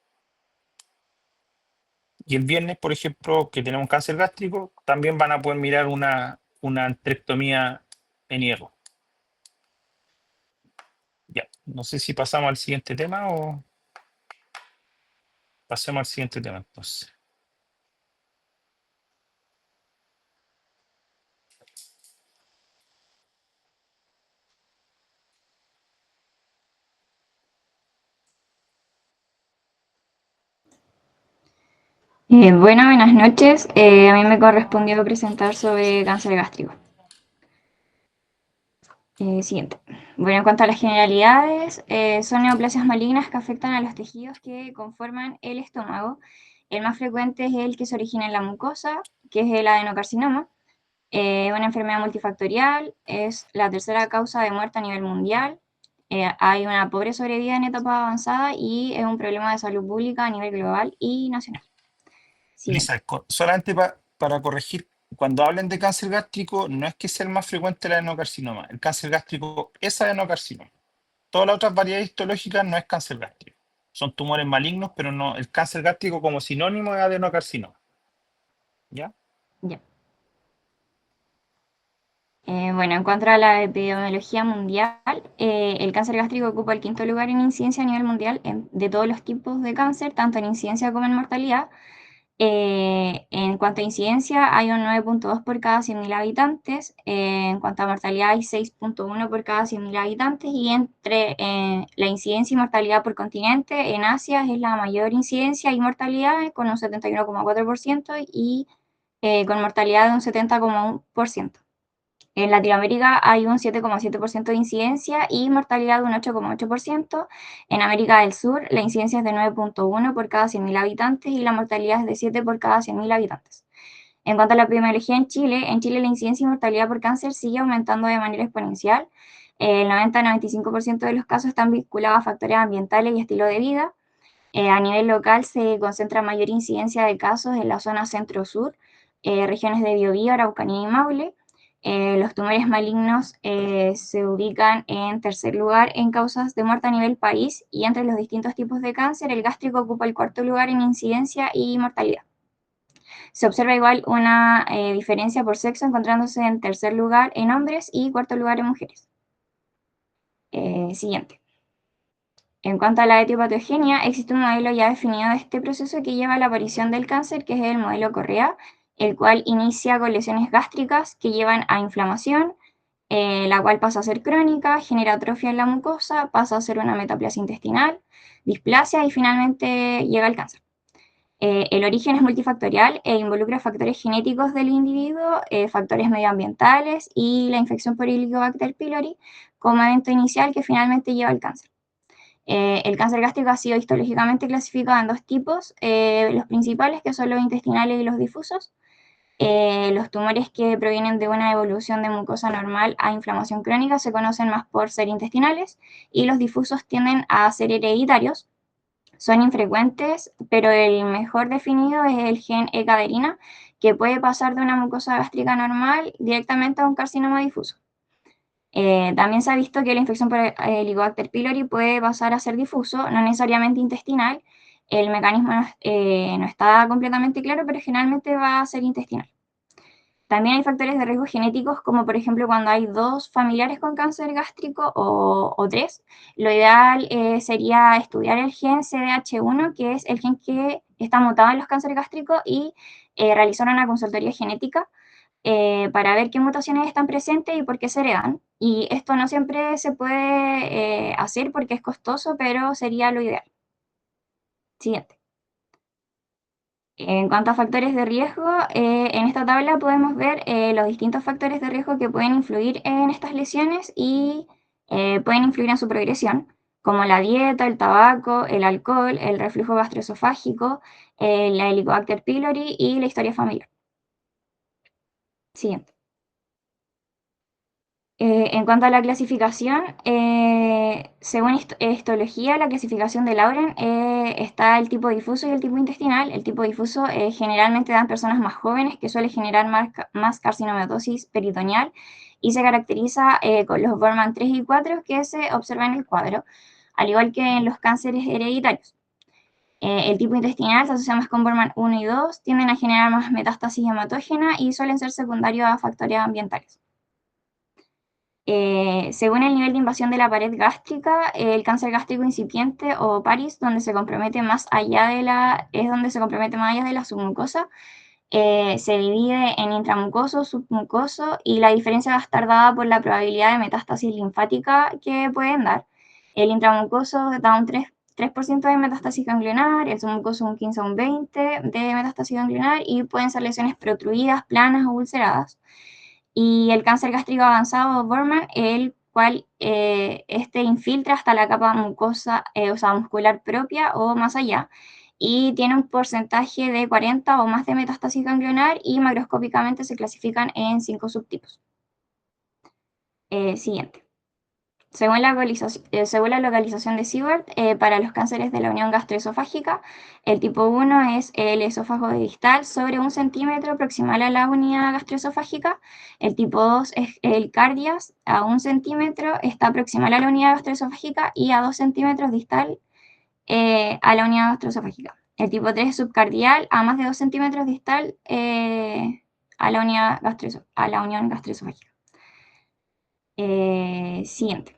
Y el viernes, por ejemplo, que tenemos cáncer gástrico, también van a poder mirar una antrectomía en hierro. Ya, no sé si pasamos al siguiente tema o pasemos al siguiente tema entonces. Bueno, buenas noches. A mí me correspondió presentar sobre cáncer gástrico. Siguiente. Bueno, en cuanto a las generalidades, son neoplasias malignas que afectan a los tejidos que conforman el estómago. El más frecuente es el que se origina en la mucosa, que es el adenocarcinoma. Una enfermedad multifactorial, es la tercera causa de muerte a nivel mundial. Hay una pobre sobrevida en etapa avanzada y es un problema de salud pública a nivel global y nacional. Siguiente. Lisa, solamente para corregir, cuando hablen de cáncer gástrico, no es que sea el más frecuente el adenocarcinoma. El cáncer gástrico es adenocarcinoma. Todas las otras variedades histológicas no es cáncer gástrico. Son tumores malignos, pero no, el cáncer gástrico como sinónimo es adenocarcinoma. ¿Ya? Ya. Bueno, en cuanto a la epidemiología mundial, el cáncer gástrico ocupa el 5º lugar en incidencia a nivel mundial de todos los tipos de cáncer, tanto en incidencia como en mortalidad. En cuanto a incidencia, hay un 9.2 por cada 100.000 habitantes. En cuanto a mortalidad, hay 6.1 por cada 100.000 habitantes. Y entre la incidencia y mortalidad por continente, en Asia es la mayor incidencia y mortalidad, con un 71,4% y con mortalidad de un 70,1%. En Latinoamérica hay un 7,7% de incidencia y mortalidad de un 8,8%. En América del Sur la incidencia es de 9.1 por cada 100.000 habitantes y la mortalidad es de 7 por cada 100.000 habitantes. En cuanto a la epidemiología en Chile la incidencia y mortalidad por cáncer sigue aumentando de manera exponencial. El 90-95% de los casos están vinculados a factores ambientales y estilo de vida. A nivel local se concentra mayor incidencia de casos en la zona centro-sur, regiones de Biobío, Araucanía y Maule. Los tumores malignos se ubican en tercer lugar en causas de muerte a nivel país, y entre los distintos tipos de cáncer, el gástrico ocupa el 4º lugar en incidencia y mortalidad. Se observa igual una diferencia por sexo, encontrándose en tercer lugar en hombres y 4º lugar en mujeres. Siguiente. En cuanto a la etiopatogenia, existe un modelo ya definido de este proceso que lleva a la aparición del cáncer, que es el modelo Correa, el cual inicia con lesiones gástricas que llevan a inflamación, la cual pasa a ser crónica, genera atrofia en la mucosa, pasa a ser una metaplasia intestinal, displasia y finalmente llega al cáncer. El origen es multifactorial e involucra factores genéticos del individuo, factores medioambientales y la infección por Helicobacter pylori como evento inicial que finalmente lleva al cáncer. El cáncer gástrico ha sido histológicamente clasificado en 2 tipos, los principales, que son los intestinales y los difusos. Los tumores que provienen de una evolución de mucosa normal a inflamación crónica se conocen más por ser intestinales, y los difusos tienden a ser hereditarios. Son infrecuentes, pero el mejor definido es el gen E-caderina, que puede pasar de una mucosa gástrica normal directamente a un carcinoma difuso. También se ha visto que la infección por Helicobacter pylori puede pasar a ser difuso, no necesariamente intestinal. El mecanismo no está completamente claro, pero generalmente va a ser intestinal. También hay factores de riesgo genéticos, como por ejemplo cuando hay 2 familiares con cáncer gástrico o 3. Lo ideal sería estudiar el gen CDH1, que es el gen que está mutado en los cánceres gástricos, y realizar una consultoría genética para ver qué mutaciones están presentes y por qué se heredan. Y esto no siempre se puede hacer porque es costoso, pero sería lo ideal. Siguiente. En cuanto a factores de riesgo, en esta tabla podemos ver los distintos factores de riesgo que pueden influir en estas lesiones y pueden influir en su progresión, como la dieta, el tabaco, el alcohol, el reflujo gastroesofágico, la Helicobacter pylori y la historia familiar. Siguiente. En cuanto a la clasificación, según histología, la clasificación de Lauren, está el tipo difuso y el tipo intestinal. El tipo difuso generalmente da en personas más jóvenes, que suele generar más carcinomatosis peritoneal, y se caracteriza con los Bormann 3 y 4 que se observan en el cuadro, al igual que en los cánceres hereditarios. El tipo intestinal se asocia más con Bormann 1 y 2, tienden a generar más metástasis hematógena y suelen ser secundarios a factores ambientales. Según el nivel de invasión de la pared gástrica, el cáncer gástrico incipiente o PARIS, donde se compromete más allá de la submucosa, se divide en intramucoso, submucoso, y la diferencia va a estar dada por la probabilidad de metástasis linfática que pueden dar. El intramucoso da un 3% de metástasis ganglionar, el submucoso un 15 o un 20% de metástasis ganglionar, y pueden ser lesiones protruidas, planas o ulceradas. Y el cáncer gástrico avanzado, Bormann, el cual infiltra hasta la capa mucosa, muscular propia o más allá, y tiene un porcentaje de 40 o más de metástasis ganglionar y macroscópicamente se clasifican en 5 subtipos. Siguiente. Según la localización de Siewert, para los cánceres de la unión gastroesofágica, el tipo 1 es el esófago distal sobre 1 centímetro proximal a la unidad gastroesofágica. El tipo 2 es el cardias a 1 centímetro, está proximal a la unidad gastroesofágica y a 2 centímetros distal a la unidad gastroesofágica. El tipo 3 es subcardial a más de 2 centímetros distal a la unión gastroesofágica. Siguiente.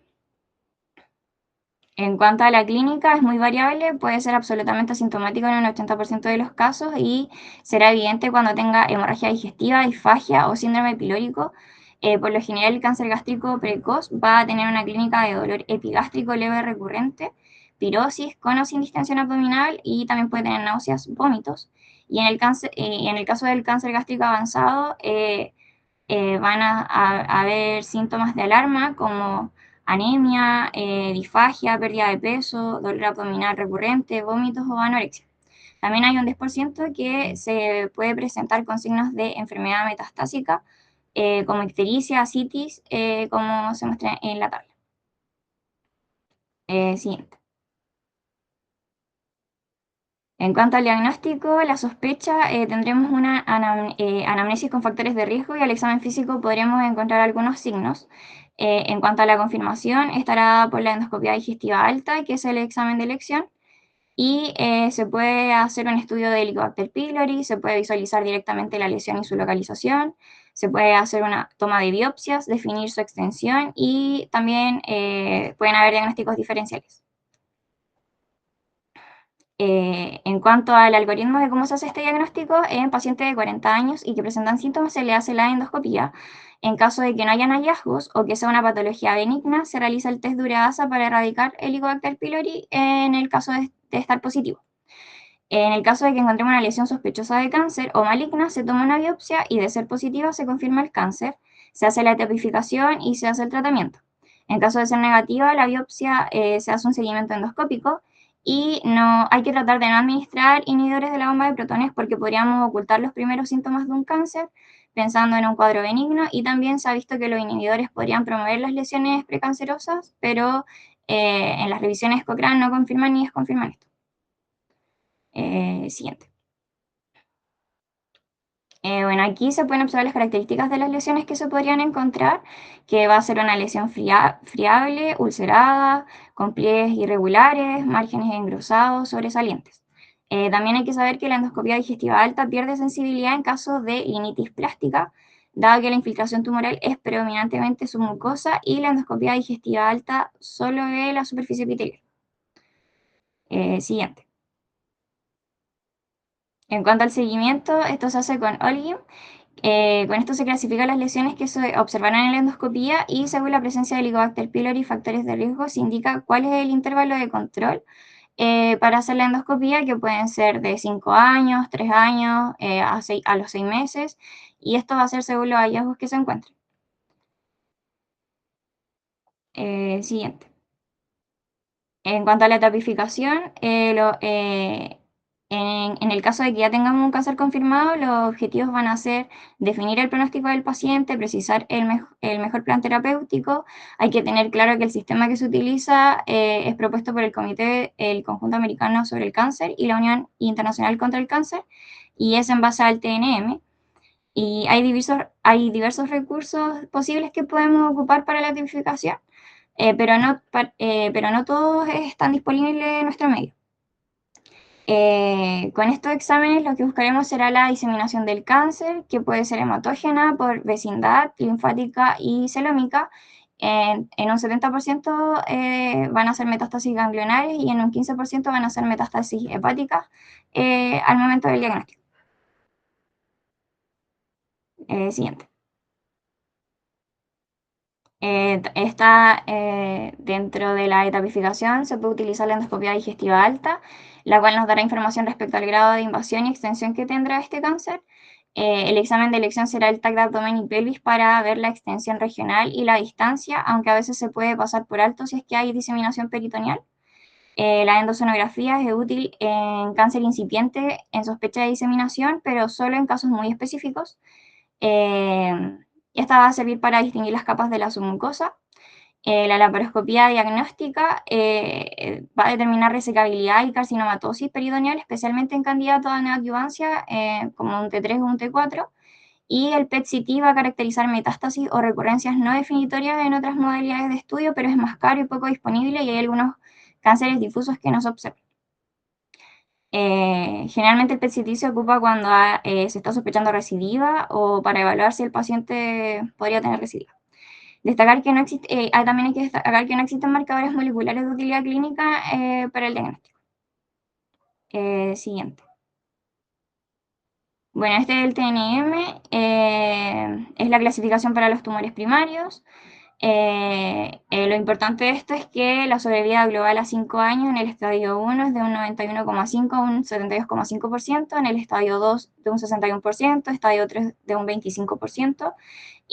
En cuanto a la clínica, es muy variable, puede ser absolutamente asintomático en un 80% de los casos y será evidente cuando tenga hemorragia digestiva, disfagia o síndrome pilórico. Por lo general, el cáncer gástrico precoz va a tener una clínica de dolor epigástrico leve recurrente, pirosis con o sin distensión abdominal y también puede tener náuseas, vómitos. Y en el caso del cáncer gástrico avanzado, van a haber síntomas de alarma como anemia, disfagia, pérdida de peso, dolor abdominal recurrente, vómitos o anorexia. También hay un 10% que se puede presentar con signos de enfermedad metastásica, como ictericia, citis, como se muestra en la tabla. Siguiente. En cuanto al diagnóstico, la sospecha, tendremos una anamnesis con factores de riesgo y al examen físico podremos encontrar algunos signos. En cuanto a la confirmación, estará por la endoscopia digestiva alta, que es el examen de elección, y se puede hacer un estudio de Helicobacter pylori, se puede visualizar directamente la lesión y su localización, se puede hacer una toma de biopsias, definir su extensión y también pueden haber diagnósticos diferenciales. En cuanto al algoritmo de cómo se hace este diagnóstico, en pacientes de 40 años y que presentan síntomas se le hace la endoscopía. En caso de que no hayan hallazgos o que sea una patología benigna, se realiza el test de ureasa para erradicar el Helicobacter pylori en el caso de estar positivo. En el caso de que encontremos una lesión sospechosa de cáncer o maligna, se toma una biopsia y de ser positiva se confirma el cáncer, se hace la etipificación y se hace el tratamiento. En caso de ser negativa, la biopsia se hace un seguimiento endoscópico y no hay que tratar de no administrar inhibidores de la bomba de protones porque podríamos ocultar los primeros síntomas de un cáncer pensando en un cuadro benigno y también se ha visto que los inhibidores podrían promover las lesiones precancerosas, pero en las revisiones Cochrane no confirman ni desconfirman esto. Siguiente. Bueno, aquí se pueden observar las características de las lesiones que se podrían encontrar, que va a ser una lesión friable, ulcerada, con pliegues irregulares, márgenes engrosados, sobresalientes. También hay que saber que la endoscopia digestiva alta pierde sensibilidad en caso de linitis plástica, dado que la infiltración tumoral es predominantemente submucosa y la endoscopia digestiva alta solo ve la superficie epitelial. Siguiente. En cuanto al seguimiento, esto se hace con Olgin. Con esto se clasifican las lesiones que se observarán en la endoscopía y según la presencia de Helicobacter pylori y factores de riesgo se indica cuál es el intervalo de control para hacer la endoscopía, que pueden ser de 5 años, 3 años, a los 6 meses, y esto va a ser según los hallazgos que se encuentren. Siguiente. En cuanto a la etapificación, en el caso de que ya tengamos un cáncer confirmado, los objetivos van a ser definir el pronóstico del paciente, precisar el mejor plan terapéutico. Hay que tener claro que el sistema que se utiliza es propuesto por el Conjunto Americano sobre el Cáncer y la Unión Internacional contra el Cáncer, y es en base al TNM. Y hay diversos recursos posibles que podemos ocupar para la tipificación, pero no todos están disponibles en nuestro medio. Con estos exámenes lo que buscaremos será la diseminación del cáncer, que puede ser hematógena por vecindad, linfática y celómica. En un 70% van a ser metástasis ganglionares y en un 15% van a ser metástasis hepáticas al momento del diagnóstico. Siguiente. Dentro de la etapificación se puede utilizar la endoscopia digestiva alta, la cual nos dará información respecto al grado de invasión y extensión que tendrá este cáncer. El examen de elección será el TAC de abdomen y pelvis para ver la extensión regional y la distancia, aunque a veces se puede pasar por alto si es que hay diseminación peritoneal. La endosonografía es útil en cáncer incipiente en sospecha de diseminación, pero solo en casos muy específicos. Esta va a servir para distinguir las capas de la submucosa. La laparoscopía diagnóstica va a determinar resecabilidad y carcinomatosis peritoneal, especialmente en candidatos a neoadjuvancia, como un T3 o un T4. Y el PET-CT va a caracterizar metástasis o recurrencias no definitorias en otras modalidades de estudio, pero es más caro y poco disponible y hay algunos cánceres difusos que no se observan. Generalmente el PET-CT se ocupa cuando se está sospechando recidiva o para evaluar si el paciente podría tener recidiva. Destacar que no existe, también hay que destacar que no existen marcadores moleculares de utilidad clínica para el diagnóstico. Siguiente. Bueno, este es el TNM, es la clasificación para los tumores primarios. Lo importante de esto es que la sobrevida global a 5 años en el estadio 1 es de un 91,5 a un 72,5%, en el estadio 2 de un 61%, estadio 3 de un 25%,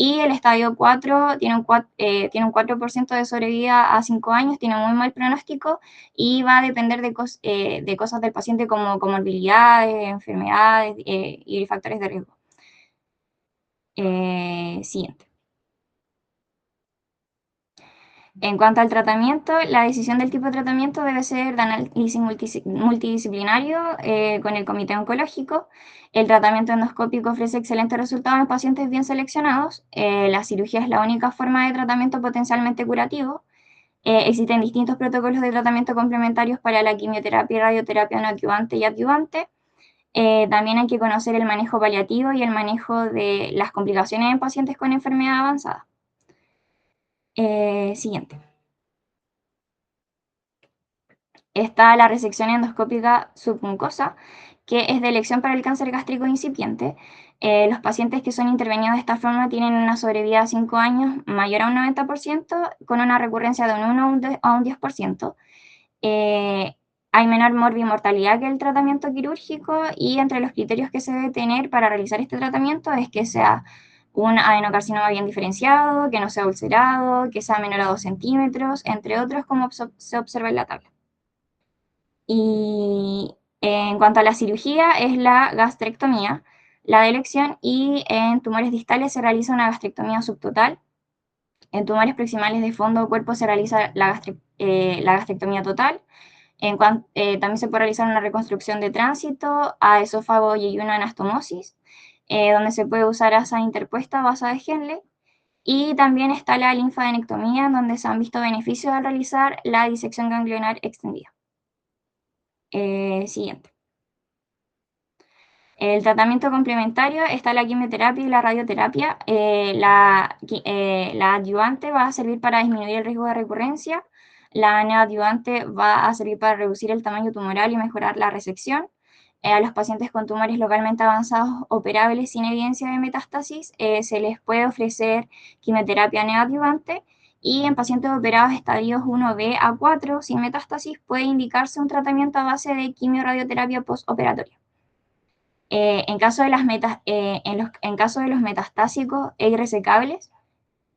y el estadio 4 tiene un 4% de sobrevida a 5 años, tiene muy mal pronóstico y va a depender de cosas del paciente como comorbilidades, enfermedades y factores de riesgo. Siguiente. En cuanto al tratamiento, la decisión del tipo de tratamiento debe ser de análisis multidisciplinario con el comité oncológico. El tratamiento endoscópico ofrece excelentes resultados en pacientes bien seleccionados. La cirugía es la única forma de tratamiento potencialmente curativo. Existen distintos protocolos de tratamiento complementarios para la quimioterapia, radioterapia no adyuvante y adyuvante. También hay que conocer el manejo paliativo y el manejo de las complicaciones en pacientes con enfermedad avanzada. Siguiente. Está la resección endoscópica submucosa, que es de elección para el cáncer gástrico incipiente. Los pacientes que son intervenidos de esta forma tienen una sobrevida a 5 años mayor a un 90%, con una recurrencia de un 1 a un 10%. Hay menor morbimortalidad que el tratamiento quirúrgico y entre los criterios que se debe tener para realizar este tratamiento es que sea un adenocarcinoma bien diferenciado, que no sea ulcerado, que sea menor a 2 centímetros, entre otros, como se observa en la tabla. Y en cuanto a la cirugía, es la gastrectomía, la de elección, y en tumores distales se realiza una gastrectomía subtotal. En tumores proximales de fondo o cuerpo se realiza la gastrectomía total. También se puede realizar una reconstrucción de tránsito a esófago y una anastomosis, donde se puede usar asa interpuesta o asa de Henle. Y también está la linfadenectomía, donde se han visto beneficios al realizar la disección ganglionar extendida. Siguiente. El tratamiento complementario está la quimioterapia y la radioterapia. La adyuvante va a servir para disminuir el riesgo de recurrencia. La neoadyuvante va a servir para reducir el tamaño tumoral y mejorar la resección. A los pacientes con tumores localmente avanzados operables sin evidencia de metástasis se les puede ofrecer quimioterapia neoadyuvante. Y en pacientes operados estadios 1B a 4 sin metástasis puede indicarse un tratamiento a base de quimioradioterapia postoperatoria. En caso de en caso de los metastásicos e irresecables,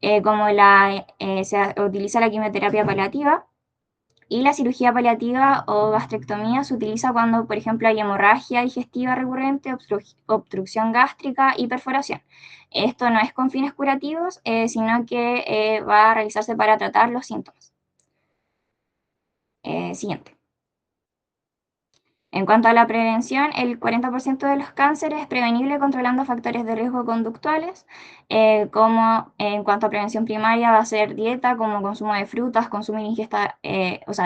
se utiliza la quimioterapia paliativa, y la cirugía paliativa o gastrectomía se utiliza cuando, por ejemplo, hay hemorragia digestiva recurrente, obstrucción gástrica y perforación. Esto no es con fines curativos, sino que va a realizarse para tratar los síntomas. Siguiente. En cuanto a la prevención, el 40% de los cánceres es prevenible controlando factores de riesgo conductuales, como en cuanto a prevención primaria va a ser dieta, como consumo de frutas,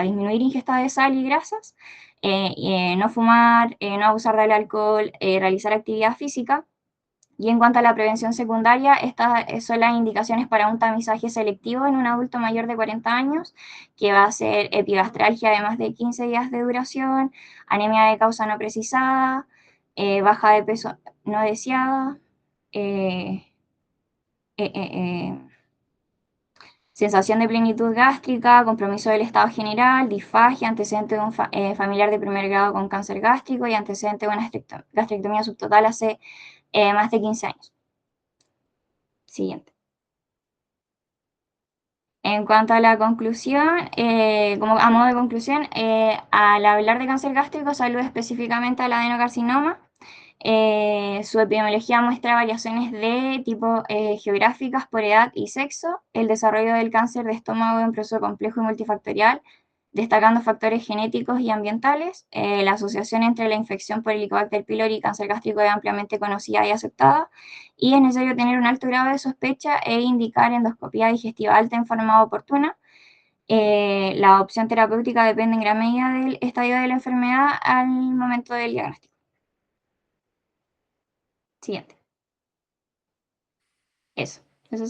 disminuir ingesta de sal y grasas, no fumar, no abusar del alcohol, realizar actividad física. Y en cuanto a la prevención secundaria, estas son las indicaciones para un tamizaje selectivo en un adulto mayor de 40 años, que va a ser epigastralgia de más de 15 días de duración, anemia de causa no precisada, baja de peso no deseada, sensación de plenitud gástrica, compromiso del estado general, disfagia, antecedente de un familiar de primer grado con cáncer gástrico y antecedente de una gastrectomía subtotal hace más de 15 años. Siguiente. En cuanto a la conclusión, como a modo de conclusión, al hablar de cáncer gástrico, se alude específicamente al adenocarcinoma. Su epidemiología muestra variaciones de tipo geográficas por edad y sexo, el desarrollo del cáncer de estómago es un proceso complejo y multifactorial, destacando factores genéticos y ambientales. La asociación entre la infección por Helicobacter pylori y cáncer gástrico es ampliamente conocida y aceptada, y es necesario tener un alto grado de sospecha e indicar endoscopía digestiva alta en forma oportuna. La opción terapéutica depende en gran medida del estadio de la enfermedad al momento del diagnóstico. Siguiente. Esas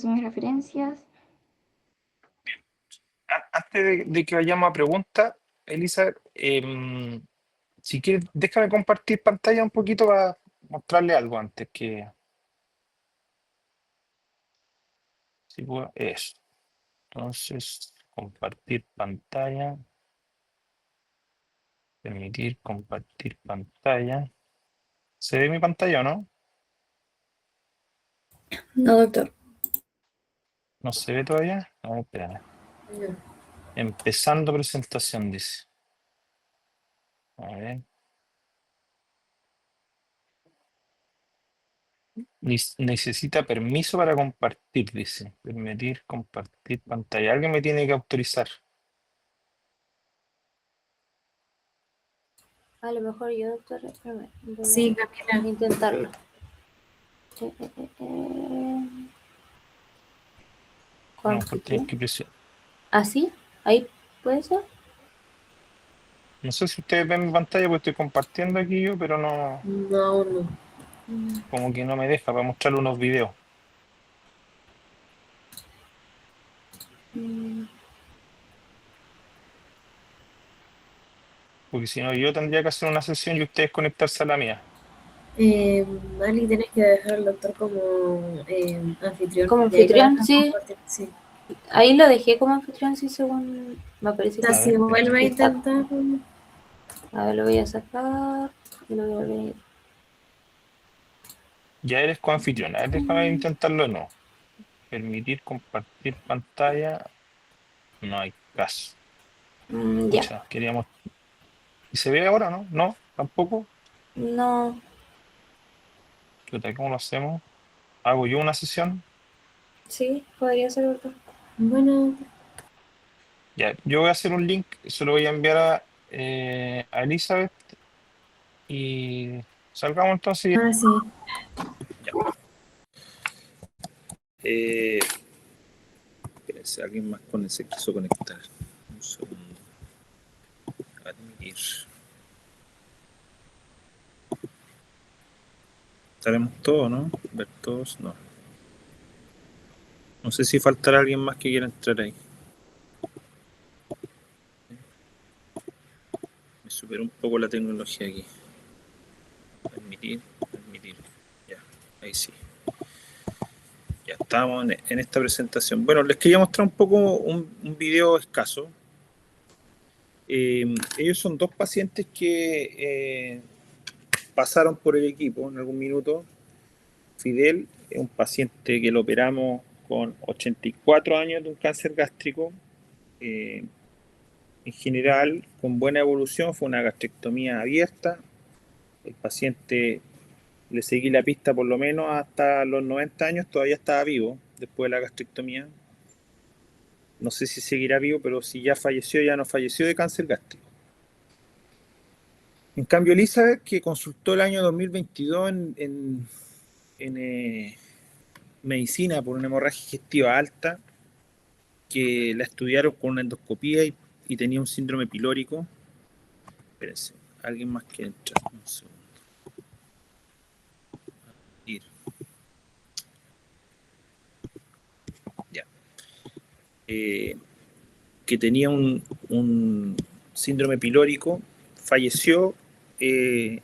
son mis referencias. Antes de que vayamos a preguntas, Elisa, si quieres, déjame compartir pantalla un poquito para mostrarle algo antes que... Si puedo, eso. Entonces, compartir pantalla. Permitir compartir pantalla. ¿Se ve mi pantalla o no? No, doctor. ¿No se ve todavía? A ver, espérame. Empezando presentación, dice. A ver. Necesita permiso para compartir, dice. Permitir compartir pantalla. Alguien me tiene que autorizar. A lo mejor yo, doctor, espérame, voy Sí, a Camila. intentarlo. No, pues tienes que presionar. ¿Así? ¿Ahí puede ser? No sé si ustedes ven mi pantalla porque estoy compartiendo aquí yo, pero no, No, no. como que no me deja para mostrarle unos videos. Porque si no, yo tendría que hacer una sesión y ustedes conectarse a la mía. Mali, tienes que dejar al doctor como anfitrión. Como Y ahí lo anfitrión, dejas sí. compartir. Sí. Ahí lo dejé como anfitrión, sí, según me parece O que sea, A si ver, vuelve a está. intentar. A ver, lo voy a sacar y lo voy a volver. ya eres coanfitrión. A ver, déjame intentarlo de nuevo. Permitir compartir pantalla. No hay caso. Ya. Pucha, queríamos. ¿Y se ve ahora, no? No, tampoco. No. Chuta, ¿cómo lo hacemos? ¿Hago yo una sesión? Sí, podría ser, doctor. Bueno, Ya, yo voy a hacer un link, se lo voy a enviar a Elizabeth y salgamos entonces. ahora sí. Espérense, alguien más se quiso conectar. Un segundo. Admitir. Estaremos todos, ¿no? Ver todos, no. No sé si faltará alguien más que quiera entrar ahí. Me superó un poco la tecnología aquí. Admitir, admitir. Ya, ahí sí. Ya estamos en esta presentación. Bueno, les quería mostrar un poco un video escaso. Ellos son dos pacientes que pasaron por el equipo en algún minuto. Fidel es un paciente que lo operamos con 84 años de un cáncer gástrico. En general, con buena evolución, fue una gastrectomía abierta. El paciente le seguí la pista por lo menos hasta los 90 años, todavía estaba vivo después de la gastrectomía. No sé si seguirá vivo, pero si ya falleció, ya no falleció de cáncer gástrico. En cambio, Elizabeth, que consultó el año 2022 en medicina por una hemorragia digestiva alta, que la estudiaron con una endoscopía y tenía un síndrome pilórico. Espérense, alguien más que entra. Un segundo. Ya. Que tenía un síndrome pilórico, falleció en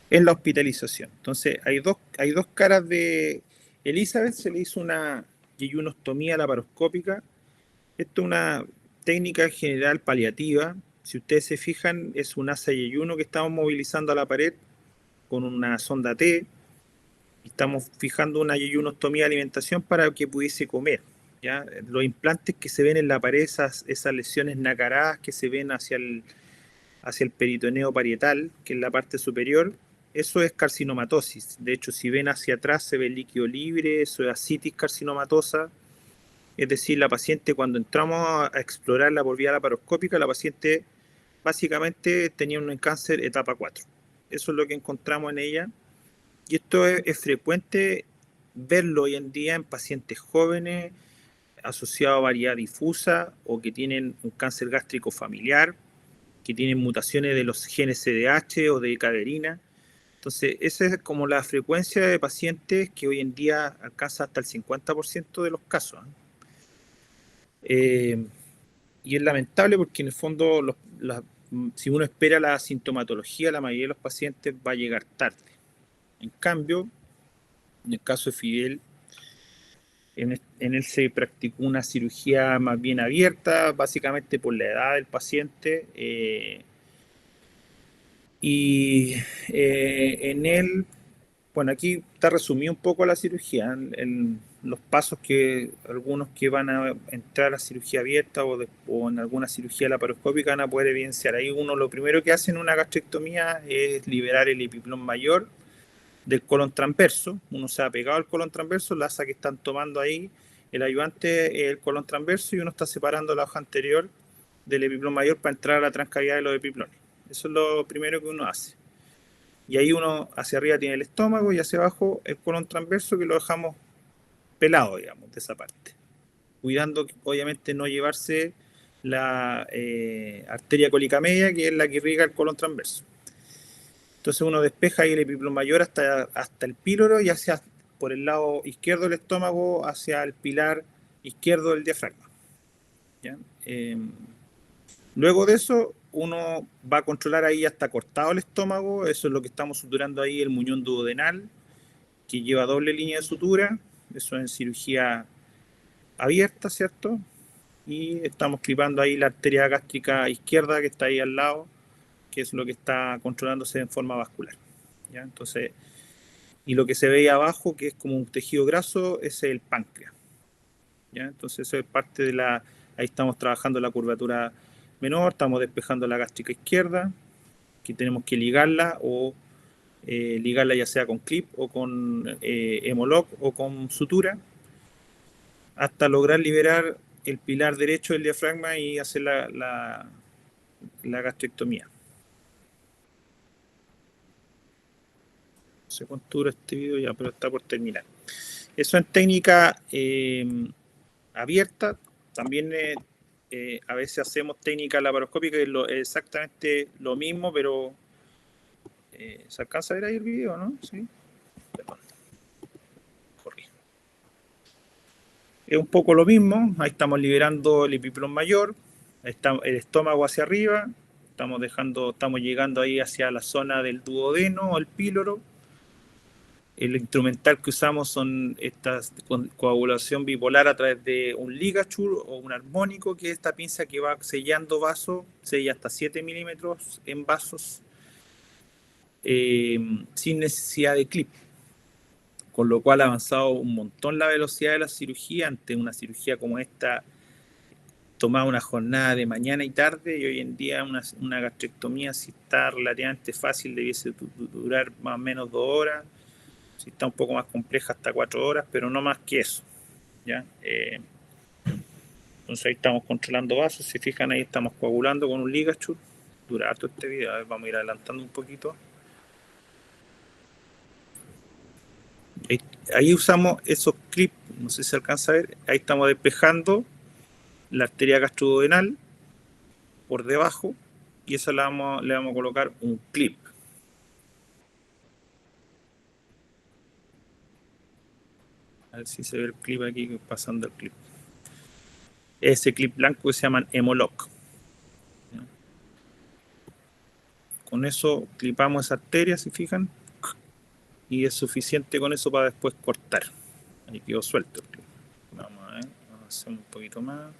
la hospitalización. Entonces, hay dos caras de Elizabeth. Se le hizo una yeyunostomía laparoscópica. Esto es una técnica general paliativa. Si ustedes se fijan, es un asa yeyuno que estamos movilizando a la pared con una sonda T. Estamos fijando una yeyunostomía de alimentación para que pudiese comer. ¿ya? Los implantes que se ven en la pared, esas lesiones nacaradas que se ven hacia el peritoneo parietal, que es la parte superior, eso es carcinomatosis. De hecho, si ven hacia atrás se ve líquido libre, eso es ascitis carcinomatosa. Es decir, la paciente, cuando entramos a explorarla por vía laparoscópica, la paciente básicamente tenía un cáncer etapa 4. Eso es lo que encontramos en ella. Y esto es frecuente verlo hoy en día en pacientes jóvenes, asociado a variedad difusa, o que tienen un cáncer gástrico familiar, que tienen mutaciones de los genes CDH o de caderina. Entonces, esa es como la frecuencia de pacientes que hoy en día alcanza hasta el 50% de los casos. Y es lamentable porque en el fondo, si uno espera la sintomatología, la mayoría de los pacientes va a llegar tarde. En cambio, en el caso de Fidel, en él se practicó una cirugía más bien abierta, básicamente por la edad del paciente, en él, bueno, aquí está resumida un poco la cirugía, en los pasos que algunos que van a entrar a cirugía abierta o en alguna cirugía laparoscópica van a poder evidenciar. Ahí uno lo primero que hace en una gastrectomía es liberar el epiplón mayor del colon transverso. Uno se ha pegado al colon transverso, la asa que están tomando ahí, el ayudante es el colon transverso y uno está separando la hoja anterior del epiplón mayor para entrar a la transcavidad de los epiplones. Eso es lo primero que uno hace. Y ahí uno hacia arriba tiene el estómago y hacia abajo el colon transverso, que lo dejamos pelado, digamos, de esa parte. Cuidando, obviamente, no llevarse la arteria cólica media, que es la que irriga el colon transverso. Entonces uno despeja ahí el epiplón mayor hasta el píloro y hacia por el lado izquierdo del estómago hacia el pilar izquierdo del diafragma. ¿Ya? Luego de eso, uno va a controlar ahí hasta cortado el estómago. Eso es lo que estamos suturando ahí, el muñón duodenal, que lleva doble línea de sutura. Eso es en cirugía abierta, ¿cierto? Y estamos clipando ahí la arteria gástrica izquierda que está ahí al lado, que es lo que está controlándose en forma vascular. ¿Ya? Entonces, y lo que se ve ahí abajo, que es como un tejido graso, ese es el páncreas. ¿Ya? Entonces, eso es parte de la... Ahí estamos trabajando la curvatura menor, estamos despejando la gástrica izquierda, que tenemos que ligarla o ligarla ya sea con clip o con hemolock o con sutura, hasta lograr liberar el pilar derecho del diafragma y hacer la gastrectomía. Se contura este video ya, pero está por terminar. Eso en técnica abierta. También a veces hacemos técnica laparoscópica, que es exactamente lo mismo, pero ¿se alcanza a ver ahí el video, no? Sí. Perdón. Corrí. Es un poco lo mismo. Ahí estamos liberando el epiplón mayor. Ahí está el estómago hacia arriba. Estamos llegando ahí hacia la zona del duodeno o el píloro. El instrumental que usamos son estas coagulación bipolar a través de un ligature o un armónico, que es esta pinza que va sellando vasos, sella hasta 7 milímetros en vasos, sin necesidad de clip. Con lo cual ha avanzado un montón la velocidad de la cirugía. Ante una cirugía como esta, tomaba una jornada de mañana y tarde, y hoy en día una gastrectomía, si está relativamente fácil, debiese durar más o menos 2 horas. Si está un poco más compleja, hasta 4 horas, pero no más que eso. ¿Ya? Entonces ahí estamos controlando vasos. Si fijan, ahí estamos coagulando con un ligature. Dura harto este video. A ver, vamos a ir adelantando un poquito. Ahí usamos esos clips, no sé si se alcanza a ver. Ahí estamos despejando la arteria gastroduodenal por debajo, y eso le vamos a colocar un clip. A ver si se ve el clip aquí, pasando el clip. Ese clip blanco que se llaman hemolock. Con eso clipamos esa arteria, si fijan, y es suficiente con eso para después cortar. Ahí quedó suelto el clip. Vamos a ver, vamos a hacer un poquito más.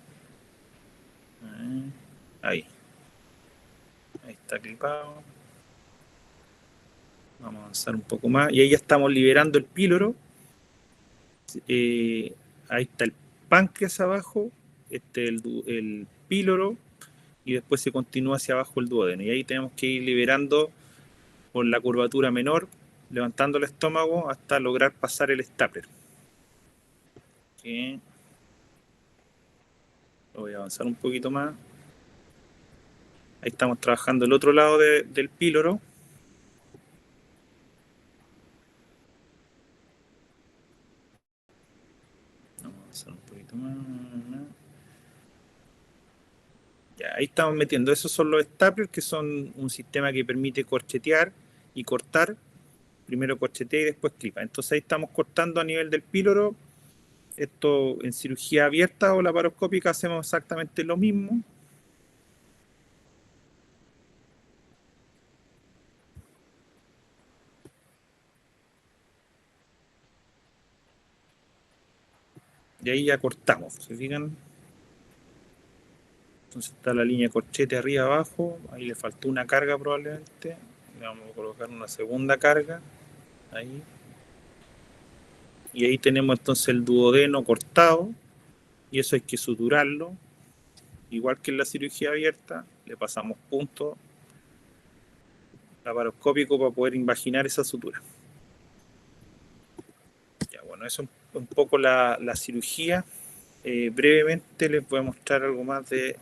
Ahí está clipado. Vamos a avanzar un poco más, y ahí ya estamos liberando el píloro. Ahí está páncreas abajo, el píloro, y después se continúa hacia abajo el duodeno. Y ahí tenemos que ir liberando por la curvatura menor, levantando el estómago hasta lograr pasar el stapler. Okay. Lo voy a avanzar un poquito más. Ahí estamos trabajando el otro lado del píloro. Vamos a avanzar un poquito más. Ya, ahí estamos metiendo. Esos son los staplers, que son un sistema que permite corchetear y cortar. Primero corchetea y después clipa. Entonces ahí estamos cortando a nivel del píloro. Esto en cirugía abierta o laparoscópica hacemos exactamente lo mismo. Y ahí ya cortamos, ¿se fijan? Entonces está la línea corchete arriba abajo, ahí le faltó una carga probablemente. Le vamos a colocar una segunda carga, ahí. Y ahí tenemos entonces el duodeno cortado, y eso hay que suturarlo. Igual que en la cirugía abierta, le pasamos punto laparoscópico para poder invaginar esa sutura. Ya, bueno, eso es un poco la cirugía. Brevemente les voy a mostrar algo más de...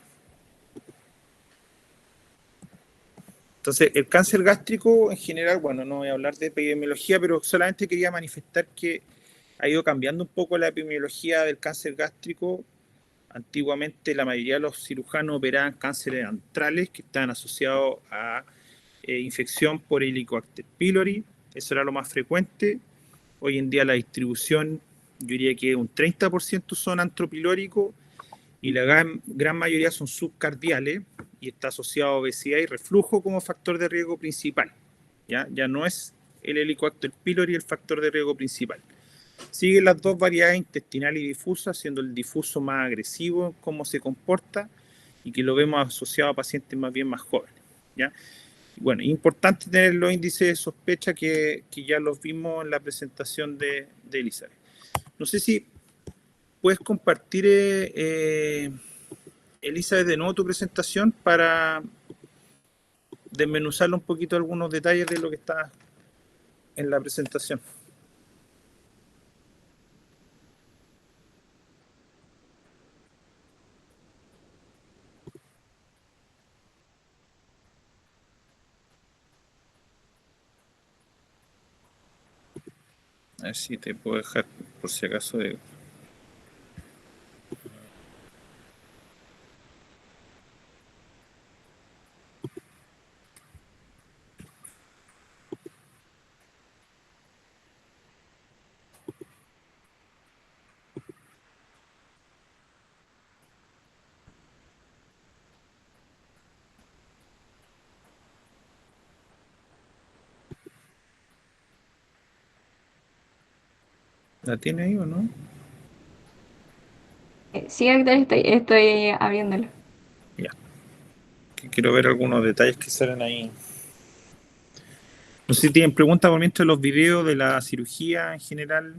Entonces, el cáncer gástrico en general, bueno, no voy a hablar de epidemiología, pero solamente quería manifestar que ha ido cambiando un poco la epidemiología del cáncer gástrico. Antiguamente la mayoría de los cirujanos operaban cánceres antrales que estaban asociados a infección por Helicobacter pylori. Eso era lo más frecuente. Hoy en día la distribución, yo diría que un 30% son antropilóricos y la gran mayoría son subcardiales, y está asociado a obesidad y reflujo como factor de riesgo principal. Ya no es el Helicobacter pylori el factor de riesgo principal. Siguen las dos variedades, intestinal y difusa, siendo el difuso más agresivo en cómo se comporta y que lo vemos asociado a pacientes más bien más jóvenes. ¿Ya? Bueno, importante tener los índices de sospecha que ya los vimos en la presentación de Elizabeth. No sé si puedes compartir, Elizabeth, de nuevo tu presentación para desmenuzarle un poquito algunos detalles de lo que está en la presentación. A ver si te puedo dejar, por si acaso, de... ¿La tiene ahí o no? Sí, Héctor, estoy abriéndolo. Ya. Que quiero ver algunos detalles que salen ahí. No sé si tienen preguntas por mientras los videos de la cirugía en general,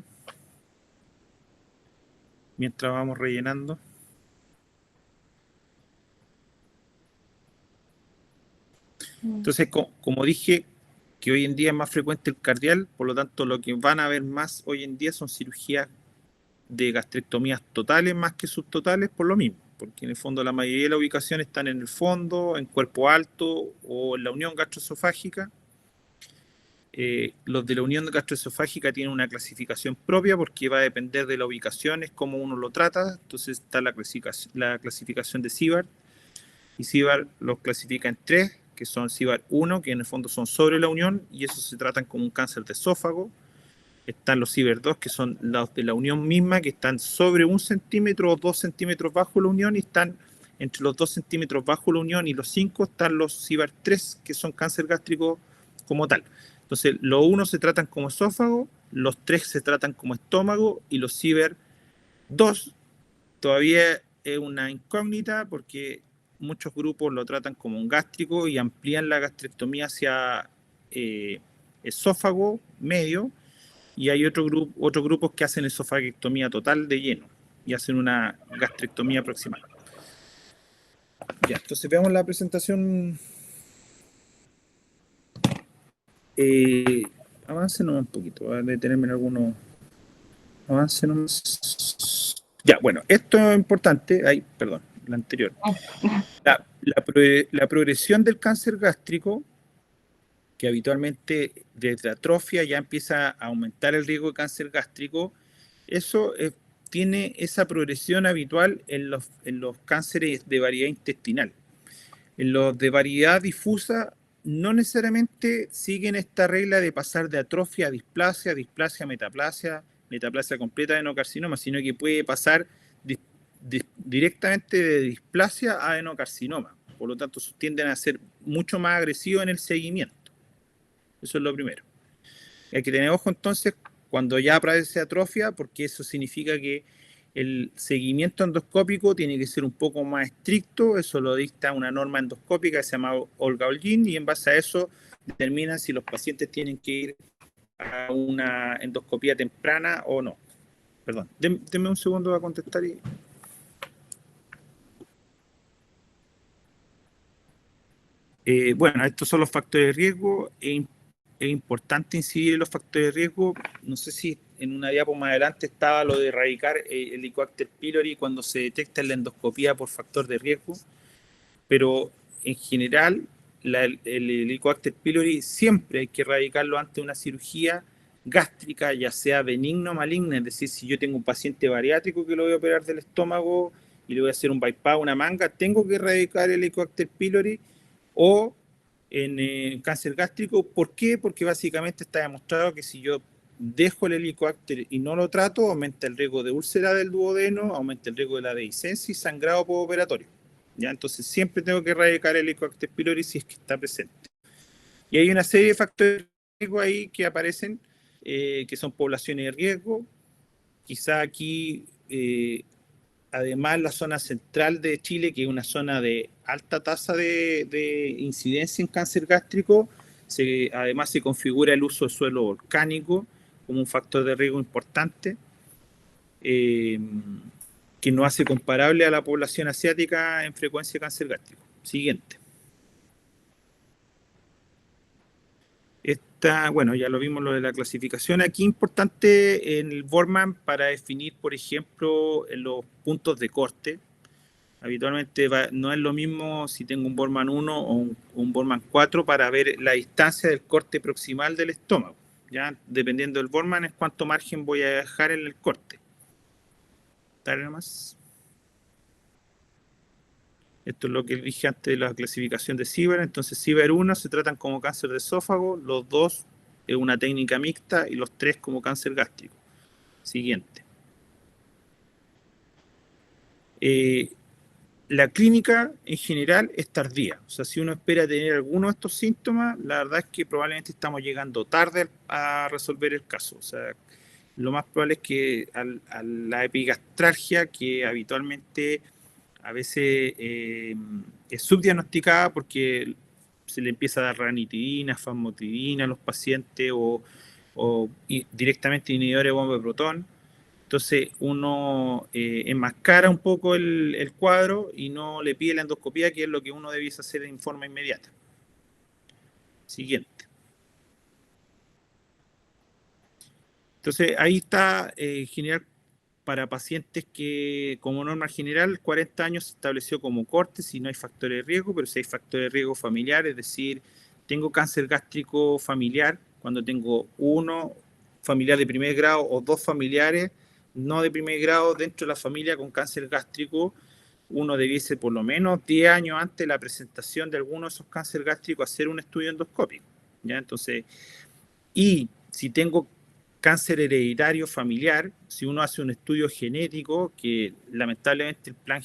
mientras vamos rellenando. Entonces, como dije, que hoy en día es más frecuente el cardial, por lo tanto lo que van a ver más hoy en día son cirugías de gastrectomías totales más que subtotales, por lo mismo, porque en el fondo la mayoría de las ubicaciones están en el fondo, en cuerpo alto o en la unión gastroesofágica. Los de la unión gastroesofágica tienen una clasificación propia porque va a depender de la ubicación, es cómo uno lo trata. Entonces está la clasificación de CIBAR, y CIBAR los clasifica en tres, que son CIBAR 1, que en el fondo son sobre la unión, y esos se tratan como un cáncer de esófago. Están los CIBAR 2, que son los de la unión misma, que están sobre 1 centímetro o 2 centímetros bajo la unión, y están entre los 2 centímetros bajo la unión y los 5 están los CIBAR 3, que son cáncer gástrico como tal. Entonces, los 1 se tratan como esófago, los 3 se tratan como estómago, y los CIBAR 2 todavía es una incógnita porque muchos grupos lo tratan como un gástrico y amplían la gastrectomía hacia esófago medio, y hay otros grupos que hacen esofagectomía total de lleno. y hacen una gastrectomía proximal. Ya, entonces veamos la presentación. Avance nomás un poquito, voy a detenerme en algunos. Avance nomás. Ya, bueno, esto es importante. Ay, perdón, la anterior. La progresión del cáncer gástrico, que habitualmente desde atrofia ya empieza a aumentar el riesgo de cáncer gástrico, eso tiene esa progresión habitual en los cánceres de variedad intestinal. En los de variedad difusa no necesariamente siguen esta regla de pasar de atrofia a displasia, displasia a metaplasia, metaplasia completa de adenocarcinoma, sino que puede pasar directamente de displasia a adenocarcinoma. Por lo tanto, tienden a ser mucho más agresivos en el seguimiento. Eso es lo primero. Hay que tener ojo entonces cuando ya aparece atrofia, porque eso significa que el seguimiento endoscópico tiene que ser un poco más estricto. Eso lo dicta una norma endoscópica que se llama Olga-Olguín, y en base a eso determina si los pacientes tienen que ir a una endoscopía temprana o no. Perdón, denme un segundo a contestar. Bueno, estos son los factores de riesgo. Es importante incidir en los factores de riesgo. No sé si en una diapo más adelante estaba lo de erradicar el Helicobacter pylori cuando se detecta en la endoscopía por factor de riesgo, pero en general el Helicobacter pylori siempre hay que erradicarlo antes de una cirugía gástrica, ya sea benigna o maligna. Es decir, si yo tengo un paciente bariátrico que lo voy a operar del estómago y le voy a hacer un bypass, una manga, tengo que erradicar el Helicobacter pylori. O en cáncer gástrico, ¿por qué? Porque básicamente está demostrado que si yo dejo el helicobacter y no lo trato, aumenta el riesgo de úlcera del duodeno, aumenta el riesgo de la dehiscencia y sangrado postoperatorio. ¿Ya? Entonces siempre tengo que erradicar el Helicobacter pylori si es que está presente. Y hay una serie de factores de riesgo ahí que aparecen, que son poblaciones de riesgo. Quizá aquí, además, la zona central de Chile, que es una zona de alta tasa de incidencia en cáncer gástrico, además se configura el uso de suelo volcánico como un factor de riesgo importante, que nos hace comparable a la población asiática en frecuencia de cáncer gástrico. Siguiente. Bueno, ya lo vimos lo de la clasificación. Aquí importante en el Borman para definir, por ejemplo, los puntos de corte. Habitualmente no es lo mismo si tengo un Borman 1 o un Borman 4 para ver la distancia del corte proximal del estómago. ¿Ya? Dependiendo del Borman es cuánto margen voy a dejar en el corte. Dale nomás. Esto es lo que dije antes de la clasificación de CIBER. Entonces, CIBER 1 se tratan como cáncer de esófago, los 2 es una técnica mixta y los 3 como cáncer gástrico. Siguiente. La clínica en general es tardía. O sea, si uno espera tener alguno de estos síntomas, la verdad es que probablemente estamos llegando tarde a resolver el caso. O sea, lo más probable es que a la epigastralgia, que habitualmente a veces es subdiagnosticada porque se le empieza a dar ranitidina, famotidina a los pacientes o directamente inhibidores de bomba de protón. Entonces uno enmascara un poco el cuadro y no le pide la endoscopía, que es lo que uno debiese hacer en forma inmediata. Siguiente. Entonces ahí está general para pacientes que, como norma general, 40 años se estableció como corte si no hay factores de riesgo, pero si hay factores de riesgo familiar, es decir, tengo cáncer gástrico familiar, cuando tengo uno familiar de primer grado o 2 familiares no de primer grado dentro de la familia con cáncer gástrico, uno debiese por lo menos 10 años antes de la presentación de alguno de esos cáncer gástricos hacer un estudio endoscópico. ¿Ya? Entonces, y si tengo cáncer hereditario familiar, si uno hace un estudio genético, que lamentablemente el plan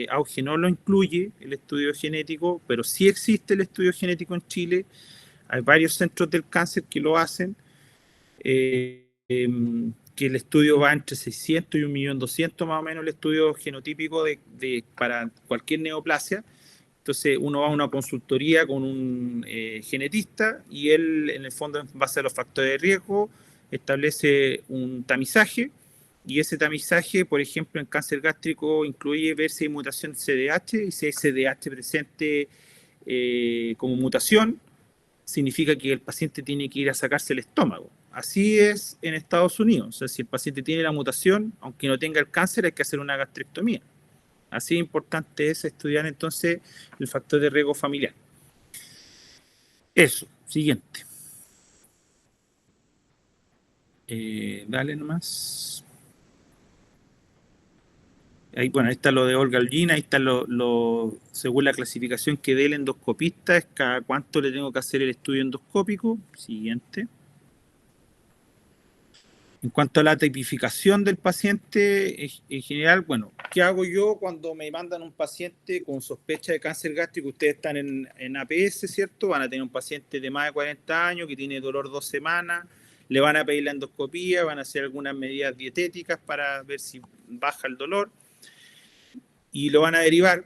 AUGE no lo incluye, el estudio genético, pero sí existe el estudio genético en Chile, hay varios centros del cáncer que lo hacen, que el estudio va entre 600 y 1.200.000 más o menos, el estudio genotípico para cualquier neoplasia. Entonces uno va a una consultoría con un genetista y él, en el fondo, en base a los factores de riesgo, establece un tamizaje Y ese tamizaje, por ejemplo, en cáncer gástrico incluye ver si hay mutación CDH, y si hay CDH presente como mutación, significa que el paciente tiene que ir a sacarse el estómago. Así es en Estados Unidos. O sea, si el paciente tiene la mutación, aunque no tenga el cáncer, hay que hacer una gastrectomía. Así importante es estudiar entonces el factor de riesgo familiar. Eso, siguiente. Dale nomás. Ahí, bueno, ahí está lo de Olga Holguín, ahí está según la clasificación que dé el endoscopista, es cada cuánto le tengo que hacer el estudio endoscópico. Siguiente. En cuanto a la tipificación del paciente, en general, bueno, ¿qué hago yo cuando me mandan un paciente con sospecha de cáncer gástrico? Ustedes están en APS, ¿cierto? Van a tener un paciente de más de 40 años que tiene dolor 2 semanas, le van a pedir la endoscopía, van a hacer algunas medidas dietéticas para ver si baja el dolor y lo van a derivar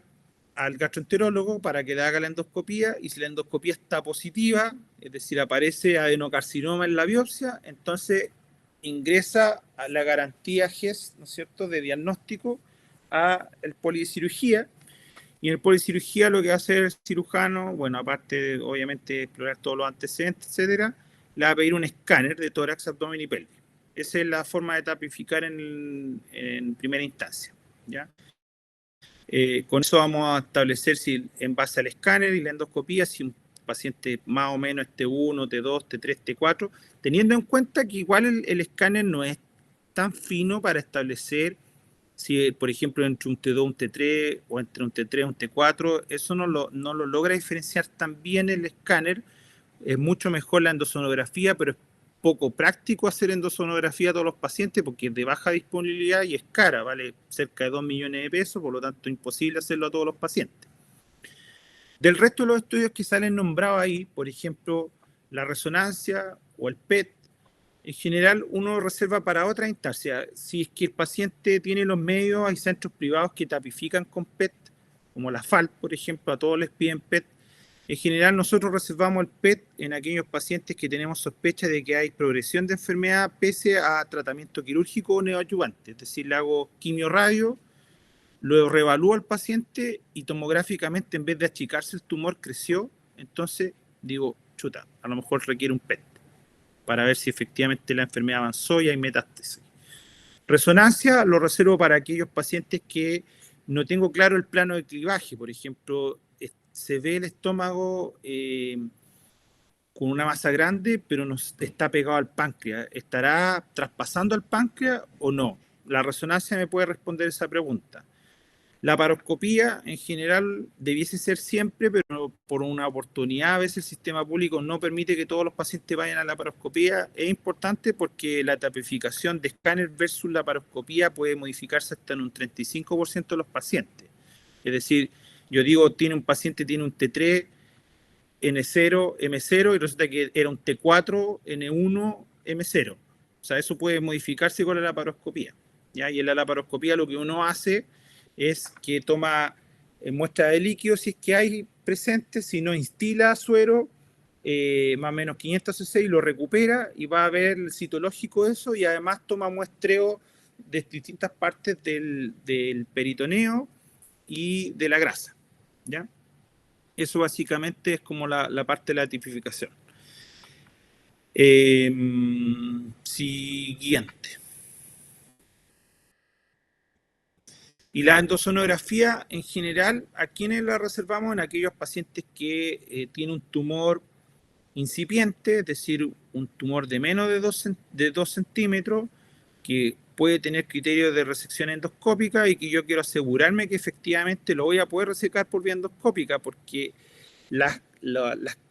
al gastroenterólogo para que le haga la endoscopía, y si la endoscopía está positiva, es decir, aparece adenocarcinoma en la biopsia, entonces ingresa a la garantía GES, ¿no es cierto?, de diagnóstico a el policirugía, y en el policirugía lo que va a hacer el cirujano, bueno, aparte de, obviamente, de explorar todos los antecedentes, etcétera, le va a pedir un escáner de tórax, abdomen y pelvis. Esa es la forma de tipificar en primera instancia, ¿ya? Con eso vamos a establecer si en base al escáner y la endoscopía, si un paciente más o menos es T1, T2, T3, T4, teniendo en cuenta que igual el escáner no es tan fino para establecer si, por ejemplo, entre un T2 un T3 o entre un T3 un T4, eso no lo logra diferenciar tan bien el escáner. Es mucho mejor la endosonografía, pero es poco práctico hacer endosonografía a todos los pacientes porque es de baja disponibilidad y es cara, vale cerca de 2 millones de pesos, por lo tanto imposible hacerlo a todos los pacientes. Del resto de los estudios que salen nombrados ahí, por ejemplo, la resonancia o el PET, en general uno reserva para otra instancia. Si es que el paciente tiene los medios, hay centros privados que tipifican con PET, como la FAL, por ejemplo, a todos les piden PET. En general nosotros reservamos el PET en aquellos pacientes que tenemos sospecha de que hay progresión de enfermedad pese a tratamiento quirúrgico o neoadyuvante. Es decir, le hago quimio-radio, luego reevalúo al paciente y tomográficamente en vez de achicarse el tumor creció, entonces digo, chuta, a lo mejor requiere un PET para ver si efectivamente la enfermedad avanzó y hay metástasis. Resonancia lo reservo para aquellos pacientes que no tengo claro el plano de clivaje. Por ejemplo, se ve el estómago con una masa grande, pero no está pegado al páncreas. ¿Estará traspasando al páncreas o no? La resonancia me puede responder esa pregunta. La laparoscopía en general debiese ser siempre, pero por una oportunidad a veces el sistema público no permite que todos los pacientes vayan a la laparoscopía. Es importante porque la tipificación de escáner versus laparoscopía puede modificarse hasta en un 35% de los pacientes. Es decir, yo digo, un paciente tiene un T3, N0, M0, y resulta que era un T4, N1, M0. O sea, eso puede modificarse con la laparoscopía, ¿ya? Y en la laparoscopía lo que uno hace es que toma muestra de líquido si es que hay presente, si no instila suero, más o menos 500 cc, y lo recupera y va a ver el citológico de eso, y además toma muestreo de distintas partes del peritoneo y de la grasa, ¿ya? Eso básicamente es como la parte de la tipificación. Siguiente. Y la endosonografía en general, ¿a quiénes la reservamos? En aquellos pacientes que tienen un tumor incipiente, es decir, un tumor de menos de 2 centímetros, que puede tener criterios de resección endoscópica y que yo quiero asegurarme que efectivamente lo voy a poder resecar por vía endoscópica, porque las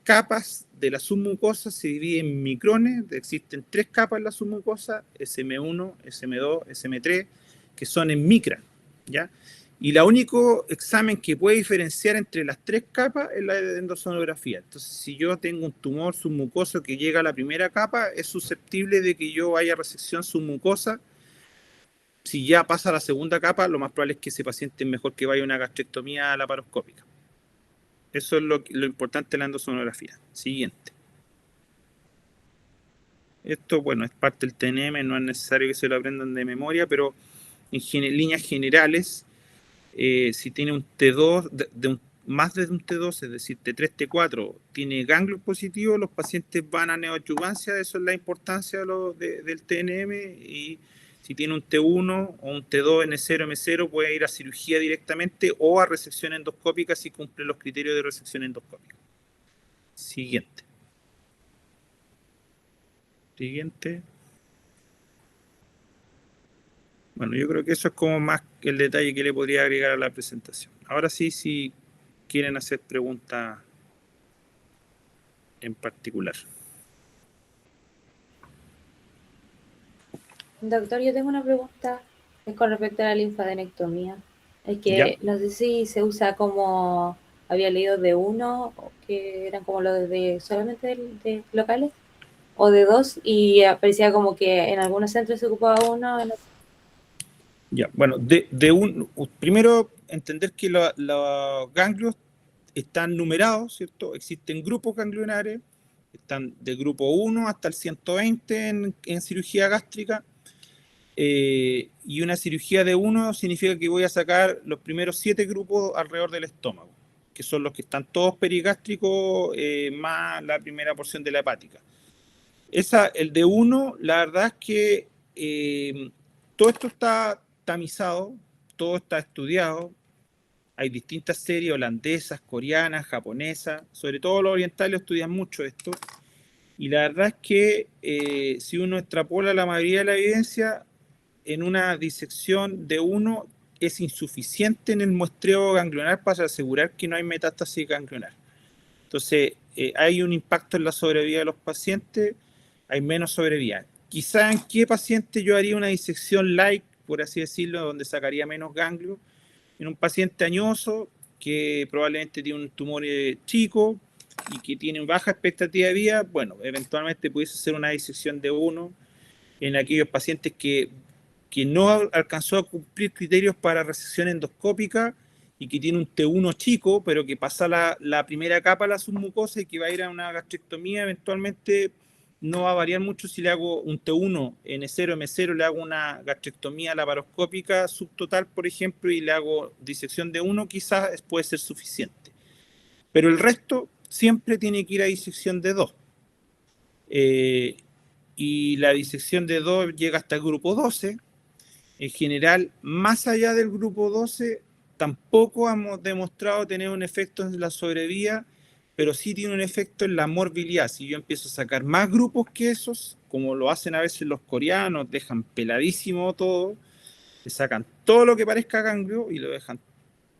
capas de la submucosa se dividen en micrones. Existen 3 capas en la submucosa, SM1, SM2, SM3, que son en micra, ¿ya? Y el único examen que puede diferenciar entre las 3 capas es la endosonografía. Entonces, si yo tengo un tumor submucoso que llega a la primera capa, es susceptible de que yo vaya a resección submucosa. Si ya pasa a la segunda capa, lo más probable es que ese paciente es mejor que vaya a una gastrectomía laparoscópica. Eso es lo importante de la endosonografía. Siguiente. Esto, bueno, es parte del TNM, no es necesario que se lo aprendan de memoria, pero en líneas generales, si tiene un T2, más de un T2, es decir, T3, T4, tiene ganglios positivos, los pacientes van a neoadjuvancia, eso es la importancia del TNM, y si tiene un T1 o un T2 N0, M0, puede ir a cirugía directamente o a resección endoscópica si cumple los criterios de resección endoscópica. Siguiente. Bueno, yo creo que eso es como más el detalle que le podría agregar a la presentación. Ahora sí, si quieren hacer preguntas en particular. Doctor, yo tengo una pregunta, es con respecto a la linfadenectomía. Es que ¿Ya? no sé si se usa como, había leído de uno, que eran como los de solamente de locales, o de dos, y parecía como que en algunos centros se ocupaba uno, en otros. Ya, bueno, primero entender que los ganglios están numerados, ¿cierto? Existen grupos ganglionares, están de grupo 1 hasta el 120 en cirugía gástrica, y una cirugía de 1 significa que voy a sacar los primeros 7 grupos alrededor del estómago, que son los que están todos perigástricos, más la primera porción de la hepática. El de 1, la verdad es que todo esto está tamizado, todo está estudiado. Hay distintas series holandesas, coreanas, japonesas, sobre todo los orientales estudian mucho esto. Y la verdad es que si uno extrapola la mayoría de la evidencia, en una disección de 1 es insuficiente en el muestreo ganglionar para asegurar que no hay metástasis ganglionar. Entonces, hay un impacto en la sobrevida de los pacientes, hay menos sobrevida. Quizá en qué paciente yo haría una disección light, por así decirlo, donde sacaría menos ganglios. En un paciente añoso que probablemente tiene un tumor chico y que tiene baja expectativa de vida, bueno, eventualmente pudiese hacer una disección de 1 en aquellos pacientes que no alcanzó a cumplir criterios para resección endoscópica y que tiene un T1 chico, pero que pasa la primera capa de la submucosa y que va a ir a una gastrectomía, eventualmente no va a variar mucho si le hago un T1 N0, M0, le hago una gastrectomía laparoscópica subtotal, por ejemplo, y le hago disección de 1, quizás puede ser suficiente. Pero el resto siempre tiene que ir a disección de 2. Y la disección de 2 llega hasta el grupo 12. En general, más allá del grupo 12, tampoco hemos demostrado tener un efecto en la sobrevida, pero sí tiene un efecto en la morbilidad. Si yo empiezo a sacar más grupos que esos, como lo hacen a veces los coreanos, dejan peladísimo todo, le sacan todo lo que parezca ganglio y lo dejan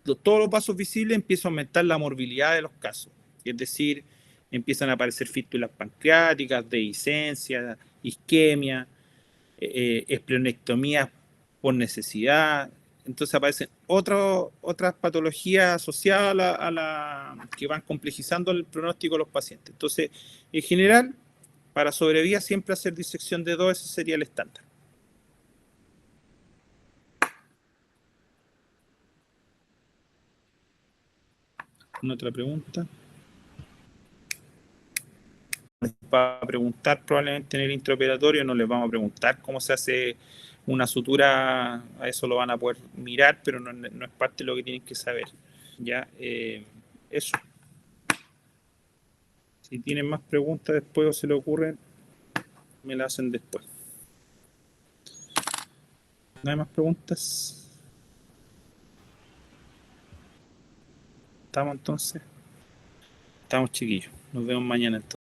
todos los vasos visibles, empieza a aumentar la morbilidad de los casos. Es decir, empiezan a aparecer fístulas pancreáticas, dehiscencia, isquemia, esplenectomías por necesidad. Entonces aparecen otras patologías asociadas que van complejizando el pronóstico de los pacientes. Entonces, en general, para sobrevivir siempre hacer disección de 2, ese sería el estándar. ¿Una otra pregunta? Para preguntar probablemente en el intraoperatorio, no les vamos a preguntar cómo se hace una sutura, a eso lo van a poder mirar, pero no es parte de lo que tienen que saber. Ya, eso. Si tienen más preguntas después o se le ocurren, me las hacen después. ¿No hay más preguntas? ¿Estamos entonces? Estamos, chiquillos. Nos vemos mañana entonces.